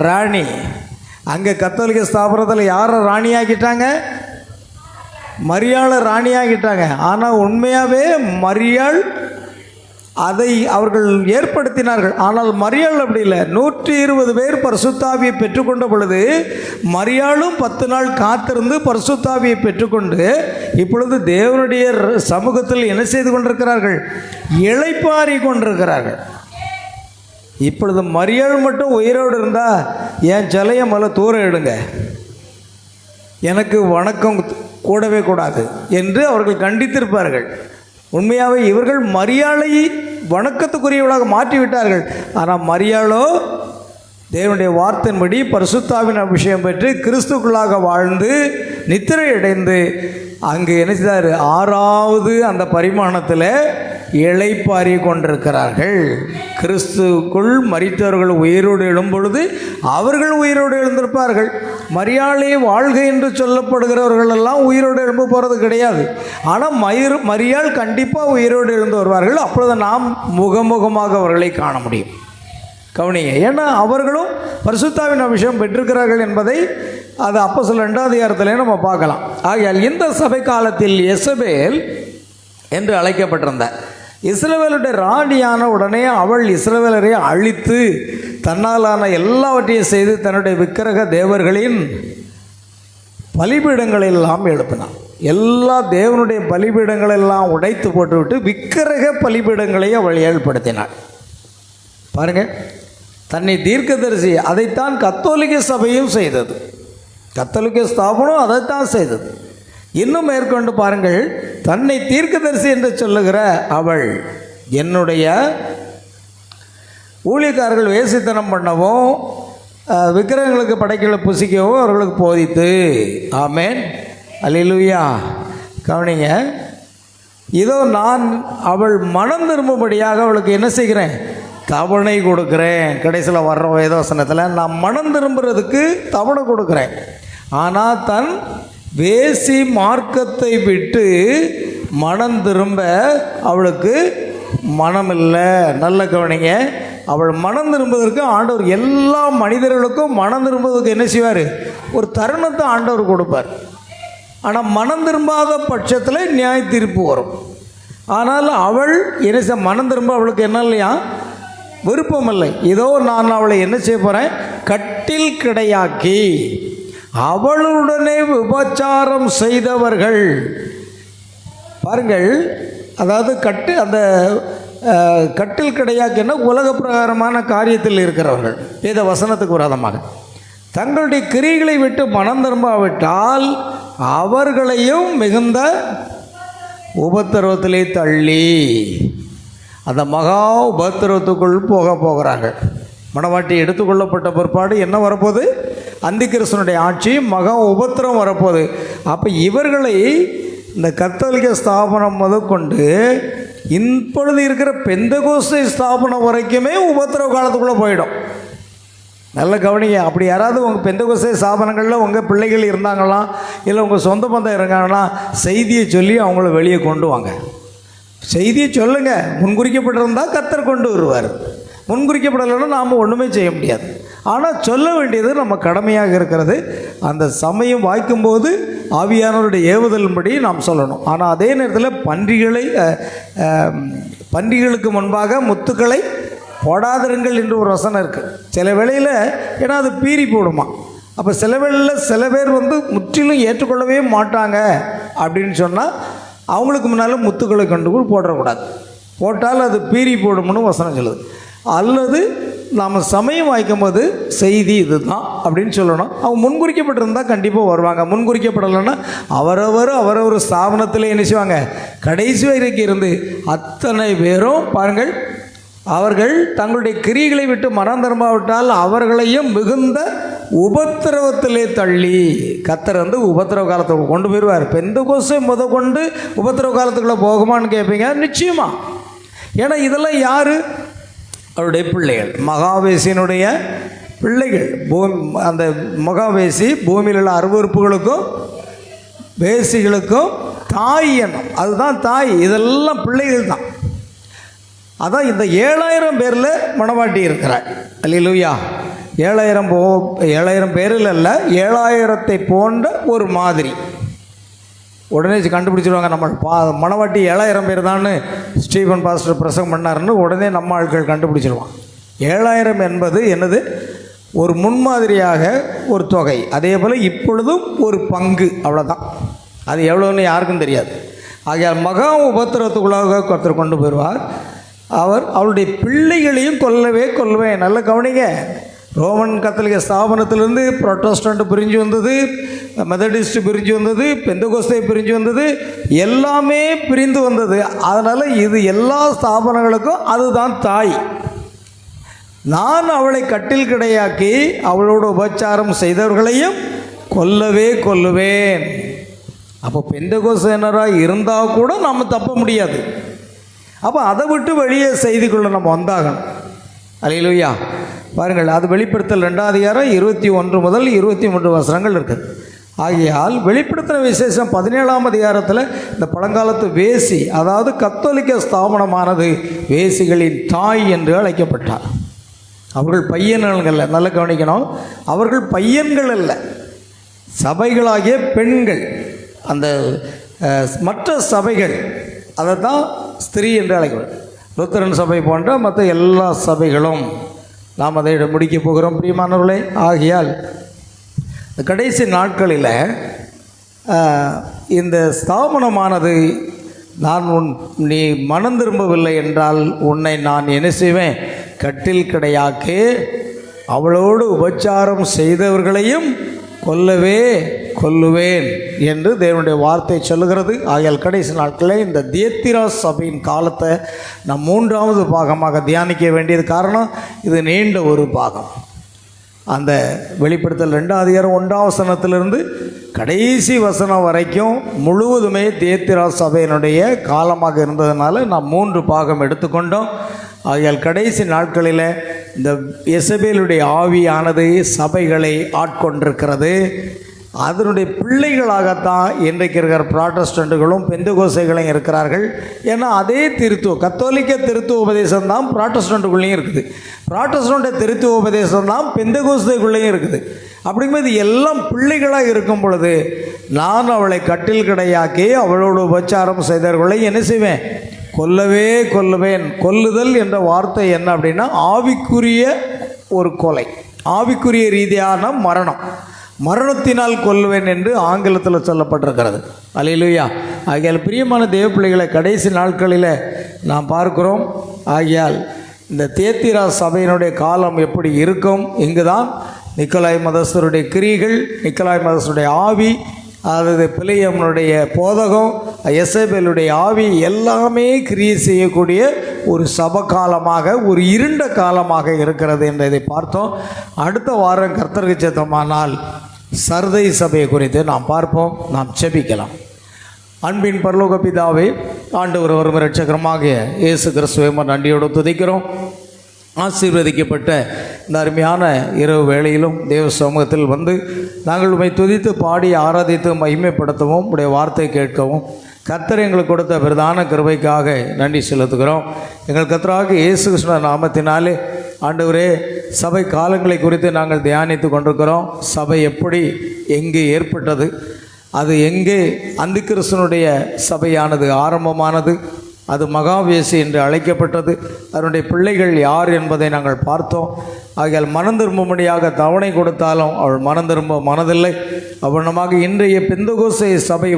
ராணி. அங்கே கத்தோலிக்க ஸ்தாபனத்தில் யாரை ராணியாக்கிட்டாங்க? மரியாளை ராணியாகிட்டாங்க. ஆனால் உண்மையாகவே மரியாள் அதை அவர்கள் ஏற்படுத்தினார்கள். ஆனால் மரியாள் அப்படி இல்லை. 120 பேர் பரிசுத்தாவியை பெற்றுக்கொண்ட பொழுது மரியாளும் 10 நாள் காத்திருந்து பரிசுத்தாவியை பெற்றுக்கொண்டு இப்பொழுது தேவனுடைய சமூகத்தில் என்ன செய்து கொண்டிருக்கிறார்கள்? இளைப்பாரி கொண்டிருக்கிறார்கள். இப்பொழுது மரியாள் மட்டும் உயிரோடு இருந்தால் என் சிலையை முதல்ல தூரம் எடுங்க, எனக்கு வணக்கம் கூடவே கூடாது என்று அவர்கள் கண்டித்திருப்பார்கள். உண்மையாகவே இவர்கள் மரியாளை வணக்கத்துக்குரியவளாக மாற்றிவிட்டார்கள். ஆனால் மரியாளோ தேவனுடைய வார்த்தையின்படி பரிசுத்தாவின் அபிஷேகம் பெற்று கிறிஸ்துக்குள்ளாக வாழ்ந்து நித்திரை அடைந்து அங்கு என்ன செய்தார்? 6வது அந்த பரிமாணத்தில் இளைப்பாரி கொண்டிருக்கிறார்கள். கிறிஸ்துக்குள் மரித்தவர்கள் உயிரோடு எழும்பொழுது அவர்கள் உயிரோடு எழுந்திருப்பார்கள். மரியாளே வாழ்க என்று சொல்லப்படுகிறவர்கள் எல்லாம் உயிரோடு எழும்ப போகிறது கிடையாது. ஆனால் மரியாள் கண்டிப்பாக உயிரோடு எழுந்து வருவார்கள். அப்பொழுது நாம் முகமுகமாக அவர்களை காண முடியும். கவனிங்க, ஏன்னா அவர்களும் பரிசுத்தாவின் அபிஷேகம் பெற்றிருக்கிறார்கள் என்பதை அது அப்போஸ்தலர் 2ஆம் அதிகாரத்திலே நம்ம பார்க்கலாம். ஆகையால் இந்த சபை காலத்தில் எசபேல் என்று அழைக்கப்பட்டிருந்தார். இஸ்ரவேலுடைய ராணியான உடனே அவள் இஸ்ரவேலரை அழித்து தன்னாலான எல்லாவற்றையும் செய்து தன்னுடைய விக்கிரக தேவர்களின் பலிபீடங்களெல்லாம் எழுப்பினாள். எல்லா தேவனுடைய பலிபீடங்களெல்லாம் உடைத்து போட்டுவிட்டு விக்கிரக பலிபீடங்களை அவள் ஏற்படுத்தினாள். பாருங்கள், தன்னை தீர்க்கதரிசி. அதைத்தான் கத்தோலிக்க சபையும் செய்தது. கத்தோலிக்க ஸ்தாபனம் அதைத்தான் செய்தது. இன்னும் மேற்கொண்டு பாருங்கள், தன்னை தீர்க்கதரிசி என்று சொல்லுகிற அவள் என்னுடைய ஊழியக்காரர்கள் வேசித்தனம் பண்ணவும் விக்கிரகங்களுக்கு படைக்கலை புசிக்கவும் அவர்களுக்கு போதித்து. ஆமேன், அல்லேலூயா. கவனிங்க, இதோ நான் அவள் மனம் திரும்பும்படியாக அவளுக்கு என்ன செய்கிறேன்? தவணை கொடுக்குறேன். கடைசியில் வர்ற வேதவசனத்தில் நான் மனம் திரும்புறதுக்கு தவணை கொடுக்குறேன். ஆனால் தன் வேசி மார்க்கத்தை விட்டு மனம் திரும்ப அவளுக்கு மனம் இல்லை. நல்ல கவனிங்க, அவள் மனம் திரும்புவதற்கு ஆண்டவர் எல்லா மனிதர்களுக்கும் மனம் திரும்புவதற்கு என்ன செய்வார்? ஒரு தருணத்தை ஆண்டவர் கொடுப்பார். ஆனால் மனம் திரும்பாத பட்சத்தில் நியாய தீர்ப்பு வரும். ஆனால் அவள் என்ன மனம் திரும்ப அவளுக்கு என்ன இல்லையா? விருப்பம் இல்லை. இதோ நான் அவளை என்ன செய்ய போகிறேன்? கட்டில் கிடையாக்கி அவளுடனே விபச்சாரம் செய்தவர்கள். பாருங்கள், அதாவது அந்த கட்டில் கிடையாக்கின்னா உலக பிரகாரமான காரியத்தில் இருக்கிறவர்கள் வேத வசனத்துக்கு விரோதமாக தங்களுடைய கிரிகளை விட்டு மனம் திரும்பாவிட்டால் அவர்களையும் மிகுந்த உபத்திரவத்திலே தள்ளி அந்த மகா உபத்திரவத்துக்குள் போகிறார்கள். மணவாட்டி எடுத்துக்கொள்ளப்பட்ட பிற்பாடு என்ன வரப்போகுது? அந்திகிறிஸ்துவினுடைய ஆட்சி, மகா உபத்திரம் வரப்போகுது. அப்போ இவர்களை இந்த கத்தோலிக்க ஸ்தாபனம் முதற்கொண்டு இப்பொழுது இருக்கிற பெந்தகோஸ்தே ஸ்தாபனம் வரைக்குமே உபத்திரவ காலத்துக்குள்ளே போயிடும். நல்ல கவனிங்க. அப்படி யாராவது உங்கள் பெந்தகோஸ்தே ஸ்தாபனங்களில் உங்கள் பிள்ளைகள் இருந்தாங்களாம், இல்லை உங்கள் சொந்த பந்தம் இருக்காங்கன்னா செய்தியை சொல்லி அவங்கள வெளியே கொண்டு வாங்க. செய்தியை சொல்லுங்கள். முன்குறிக்கப்பட்டிருந்தால் கர்த்தர் கொண்டு வருவார். முன்குறிக்கப்படலைன்னா நாம் ஒன்றுமே செய்ய முடியாது. ஆனால் சொல்ல வேண்டியது நம்ம கடமையாக இருக்கிறது. அந்த சமயம் வாய்க்கும்போது ஆவியானவருடைய ஏவுதலின்படி நாம் சொல்லணும். ஆனால் அதே நேரத்தில் பன்றிகளுக்கு முன்பாக முத்துக்களை போடாதிருங்கள் என்று ஒரு வசனம் இருக்குது. சில வேளையில் ஏன்னா அது பீறி போடுமா. அப்போ சில வேளையில் சில பேர் முற்றிலும் ஏற்றுக்கொள்ளவே மாட்டாங்க அப்படின்னு சொன்னால் அவங்களுக்கு முன்னால் முத்துக்களை கொண்டு போடக்கூடாது. போட்டால் அது பீறி போடும்னு வசனம் சொல்லுது. அல்லது நாம் சமயம் வாய்க்கும்போது செய்தி இது தான் அப்படின்னு சொல்லணும். அவங்க முன்குறிக்கப்பட்டிருந்தால் கண்டிப்பாக வருவாங்க. முன்குறிக்கப்படலைன்னா அவரவர் ஸ்தாபனத்தில் என்ன செய்வாங்க, கடைசி வரைக்கும் இருந்து அத்தனை பேரும் பாருங்கள், அவர்கள் தங்களுடைய கிரியைகளை விட்டு மனம் திரும்பாவிட்டால் அவர்களையும் மிகுந்த உபத்திரவத்திலே தள்ளி கர்த்தர் உபத்திரவ காலத்துக்கு கொண்டு போயிடுவார். பெந்தகோஸ்தே கொண்டு உபத்திரவ காலத்துக்குள்ளே போகுமான்னு கேட்பீங்க. நிச்சயமா. ஏன்னா இதெல்லாம் யார்? அவருடைய பிள்ளைகள், மகாவேசியினுடைய பிள்ளைகள். அந்த மகாவேசி பூமியில் உள்ள அருவருப்புகளுக்கும் வேசிகளுக்கும் தாய் எண்ணம், அதுதான் தாய். இதெல்லாம் பிள்ளைகள் தான். அதான் இந்த 7000 பேரில் மணவாட்டி இருக்கிறாள். அல்லேலூயா. 7000 பேரில் அல்ல, 7000 போன்ற ஒரு மாதிரி. உடனே கண்டுபிடிச்சிடுவாங்க நம்ம மணவாட்டி 7000 பேர் தான் ஸ்டீஃபன் பாஸ்டர் பிரசங்கம் பண்ணாருன்னு உடனே நம்ம ஆட்கள் கண்டுபிடிச்சிடுவான். 7000 என்பது என்னது? ஒரு முன்மாதிரியாக ஒரு தொகை. அதே போல் இப்பொழுதும் ஒரு பங்கு, அவ்வளோதான். அது எவ்வளோன்னு யாருக்கும் தெரியாது. ஆகையால் மகா உபத்திரத்துக்குள்ளாக ஒருத்தர் கொண்டு போயிடுவார். அவருடைய பிள்ளைகளையும் கொல்லுவேன். நல்ல கவனிங்க. ரோமன் கத்தோலிக்க ஸ்தாபனத்திலிருந்து புரோட்டஸ்டன்ட் பிரிஞ்சு வந்தது, மெத்தடிஸ்ட் பிரிஞ்சு வந்தது, பெந்தகோஸ்தே பிரிஞ்சு வந்தது, எல்லாமே பிரிந்து வந்தது. அதனால் இது எல்லா ஸ்தாபனங்களுக்கும் அதுதான் தாய். நான் அவளை கட்டில் கிடையாக்கி அவளோட உபச்சாரம் செய்தவர்களையும் கொல்லுவேன். அப்போ பெந்தகோஸ்தேனராக இருந்தால் கூட நாம் தப்ப முடியாது. அப்போ அதை விட்டு வெளியே செய்திக்குள்ளே நம்ம வந்தாகணும். அல்லேலூயா. பாருங்கள், அது வெளிப்படுத்தல் 2ஆம் அதிகாரம் 21 முதல் 23 வசனங்கள் இருக்குது. ஆகையால் வெளிப்படுத்தின விசேஷம் 17ஆம் அதிகாரத்தில் இந்த பழங்காலத்து வேசி, அதாவது கத்தோலிக்க ஸ்தாபனமானது வேசிகளின் தாய் என்று அழைக்கப்பட்டார். அவர்கள் பையன்கள் அல்ல. நல்லா கவனிக்கணும். அவர்கள் பையன்கள் அல்ல, சபைகளாகிய பெண்கள். அந்த மற்ற சபைகள் அதை தான் ஸ்திரீ என்று அழைக்கப்படும். லுத்தரன் சபை போன்ற மற்ற எல்லா சபைகளும் நாம் அதை முடிக்கப் போகிறோம் பிரியமானவர்களே. ஆகையால் கடைசி நாட்களில் இந்த ஸ்தாபனமானது நீ மனம் திரும்பவில்லை என்றால் உன்னை நான் என்ன செய்வேன்? கட்டில் கிடையாக்கி அவளோடு உபச்சாரம் செய்தவர்களையும் கொல்லுவேன் என்று தேவனுடைய வார்த்தை சொல்லுகிறது. ஆகையால் கடைசி நாட்களில் இந்த தியத்திரா சபையின் காலத்தை நாம் 3வது பாகமாக தியானிக்க வேண்டியது. காரணம், இது நீண்ட ஒரு பாகம். அந்த வெளிப்படுத்தல் 2ஆம் அதிகாரம் 1ஆம் வசனத்திலிருந்து கடைசி வசனம் வரைக்கும் முழுவதுமே தியத்திரா சபையினுடைய காலமாக இருந்ததுனால நாம் 3 பாகம் எடுத்துக்கொண்டோம். ஆகையால் கடைசி நாட்களில் இந்த எசபேலுடைய ஆவியானது சபைகளை ஆட்கொண்டிருக்கிறது. அதனுடைய பிள்ளைகளாகத்தான் இன்றைக்கு இருக்கிற புராட்டஸ்டன்ட்டுகளும் பெந்தகோஸ்தேகளும் இருக்கிறார்கள். ஏன்னா அதே கத்தோலிக்க திருத்துவ உபதேசம் தான் புராட்டஸ்டன்ட்டுக்குள்ளேயும் இருக்குது, புராட்டஸ்டன்ட் திருத்துவ உபதேசம் தான் பெந்தகோஸ்தேக்குள்ளேயும் இருக்குது. அப்படிங்கும்போது எல்லாம் பிள்ளைகளாக இருக்கும் பொழுது நான் அவளை கட்டில் கிடையாக்கி அவளோடு உபச்சாரம் செய்தவர்களை என்ன செய்வேன்? கொல்லுவேன். கொல்லுதல் என்ற வார்த்தை என்ன அப்படின்னா ஆவிக்குரிய ஒரு கொலை, ஆவிக்குரிய ரீதியான மரணத்தினால் கொல்லுவேன் என்று ஆங்கிலத்தில் சொல்லப்பட்டிருக்கிறது. அல்லேலூயா. ஆகையால் பிரியமான தேவ பிள்ளைகளை கடைசி நாட்களில் நாம் பார்க்கிறோம். ஆகையால் இந்த தியத்திரா சபையினுடைய காலம் எப்படி இருக்கும்? இங்கு தான் நிக்கோலாய் மதஸ்தருடைய கிரியைகள், நிக்கோலாய் மதஸ்தருடைய ஆவி, அதாவது பிலேயம்னுடைய போதகம், எசபேலுடைய ஆவி எல்லாமே கிரியை செய்யக்கூடிய ஒரு சபகாலமாக, ஒரு இருண்ட காலமாக இருக்கிறது என்பதை பார்த்தோம். அடுத்த வாரம் கர்த்தருக்கு சித்தமானால் சர்தை சபையை குறித்து நாம் பார்ப்போம். நாம் செபிக்கலாம். அன்பின் பரலோக பிதாவே, ஆண்டவர் ஒரு இரட்சகருமாகிய இயேசு கிறிஸ்துவை நன்றியோடு துதிக்கிறோம். ஆசீர்வதிக்கப்பட்ட இந்த அருமையான இரவு வேளையிலும் தேவ சமூகத்தில் வந்து நாங்கள் உம்மை துதித்து பாடி ஆராதித்து மகிமைப்படுத்தவும் உடைய வார்த்தை கேட்கவும் கர்த்தர் எங்களுக்கு கொடுத்த பிரதான கிருபைக்காக நன்றி செலுத்துகிறோம். எங்கள் கர்த்தராகிய இயேசு கிறிஸ்து நாமத்தினாலே ஆண்டவரே, சபை காலங்களை குறித்து நாங்கள் தியானித்து கொண்டிருக்கிறோம். சபை எப்படி எங்கே ஏற்பட்டது, அது எங்கே அந்திகிறிஸ்துவனுடைய சபையானது ஆரம்பமானது, அது மகாவேசி என்று அழைக்கப்பட்டது, அதனுடைய பிள்ளைகள் யார் என்பதை நாங்கள் பார்த்தோம். ஆகையால் மனம் திரும்பும்படியாக தவணை கொடுத்தாலும் அவள் மனம் திரும்ப மனதில்லை. அவ்வளமாக இன்றைய பெந்தகோஸ்தே சபை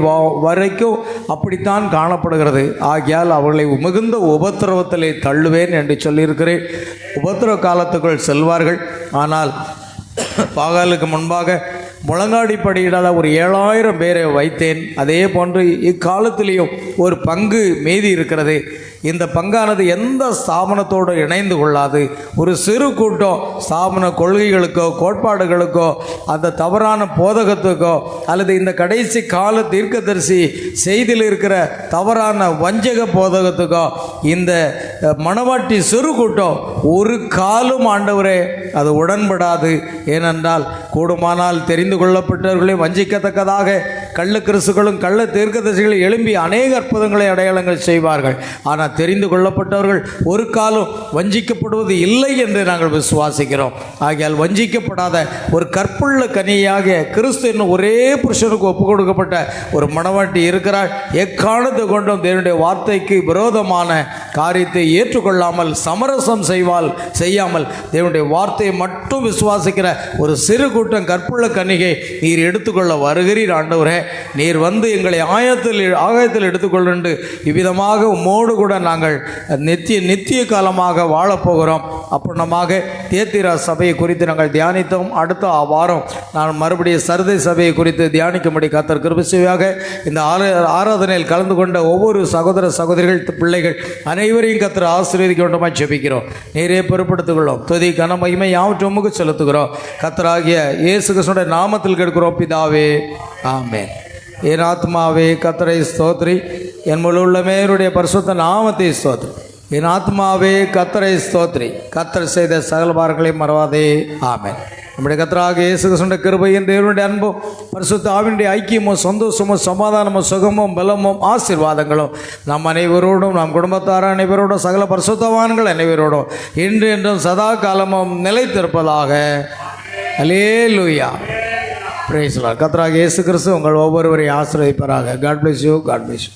வரைக்கும் அப்படித்தான் காணப்படுகிறது. ஆகையால் அவர்களை மிகுந்த உபத்திரவத்திலே தள்ளுவேன் என்று சொல்லியிருக்கிறேன். உபத்திரவ காலத்துக்குள் செல்வார்கள். ஆனால் பாகாலுக்கு முன்பாக முழங்காடி படியிடாத ஒரு 7000 பேரை வைத்தேன். அதே போன்று இக்காலத்திலேயும் ஒரு பங்கு மீதி இருக்கிறது. இந்த பங்கானது எந்த ஸ்தாபனத்தோடு இணைந்து கொள்ளாது. ஒரு சிறு கூட்டம் ஸ்தாபன கொள்கைகளுக்கோ கோட்பாடுகளுக்கோ அந்த தவறான போதகத்துக்கோ அல்லது இந்த கடைசி கால தீர்க்கதரிசி செய்தியில் இருக்கிற தவறான வஞ்சக போதகத்துக்கோ இந்த மணவாட்டி சிறு கூட்டம் ஒரு காலும் ஆண்டவரே அது உடன்படாது. ஏனென்றால் கூடுமானால் தெரிந்து கொள்ளப்பட்டவர்களே வஞ்சிக்கத்தக்கதாக கள்ள கிறிஸ்துகளும் கள்ள தீர்க்கதரிசிகளும் எழும்பி அநேக அற்புதங்களை அடையாளங்கள் செய்வார்கள். ஆனால் தெரிந்து கொள்ளப்பட்டவர்கள் ஒரு காலம் வஞ்சிக்கப்படுவது இல்லை என்று நாங்கள் விசுவாசிக்கிறோம். ஆகையால் வஞ்சிக்கப்படாத ஒரு கற்புள்ள கனியாக கிறிஸ்து என்னும் ஒரே புருஷனுக்கு ஒப்புக் கொடுக்கப்பட்ட ஒரு மணவாட்டி இருக்கிறாள். எக்காலத்தை கொண்டும் தேவனுடைய வார்த்தைக்கு விரோதமான காரியத்தை ஏற்றுக்கொள்ளாமல் சமரசம் செய்யாமல் தேவனுடைய வார்த்தையை மட்டும் விசுவாசிக்கிற ஒரு சிறு கூட்டம் கற்புள்ள கன்னிகை நீர் எடுத்துக்கொள்ள வருகிறீர். ஆண்டவரே, நீர் வந்து எங்களை ஆகாயத்தில் எடுத்துக்கொண்டு இவ்விதமாக உம்மோடு கூட நாங்கள் நித்திய காலமாக வாழப்போகிறோம். அப்புறமாக தியத்திரா சபையை குறித்து நாங்கள் தியானித்தோம். அடுத்த வாரம் நான் மறுபடியும் சர்தை சபையை குறித்து தியானிக்கும்படி கர்த்தர் கிருபை செய்வாக. இந்த ஆராதனையில் கலந்து கொண்ட ஒவ்வொரு சகோதர சகோதரிகள் பிள்ளைகள் அனைவரையும் கர்த்தர் ஆசீர்வதிக்க வேண்டுமாய் ஜெபிக்கிறோம். நீரே பொறுப்படுத்திக் கொள்ளும். துதி கன மகிமை யாவற்றையும் உமக்கு செலுத்துகிறோம். கர்த்தராகிய இயேசு கிறிஸ்துவின் நாமத்தில் கேட்கிறோம் பிதாவே, ஆமென். என் ஆத்மாவே கர்த்தரை ஸ்தோத்திரி, என் முழு உள்ளமே அவருடைய பரிசுத்த நாமத்தை ஸ்தோத்திரி. என் ஆத்மாவே கர்த்தரை ஸ்தோத்திரி, கர்த்தர் செய்த சகல பாரங்களையும் மறவாதே, ஆமென். நம்முடைய கர்த்தராகிய இயேசு கிறிஸ்துவின் கிருபையும் தேவனுடைய அன்பும் பரிசுத்த ஆவியினுடைய ஐக்கியமும் சந்தோஷமும் சமாதானமும் சுகமும் பலமும் ஆசீர்வாதங்களும் நம் அனைவரோடும் நம் குடும்பத்தார் அனைவரோடும் சகல பரிசுத்தவான்கள் அனைவரோடும் இன்று என்றும் சதா காலமும் நிலைத்திருப்பதாக. அல்லேலூயா. Praise the Lord. கர்த்தராகிய இயேசு கிறிஸ்து உங்கள் ஒவ்வொருவரையும் ஆசீர்வதிப்பாராக. God bless you. God bless you.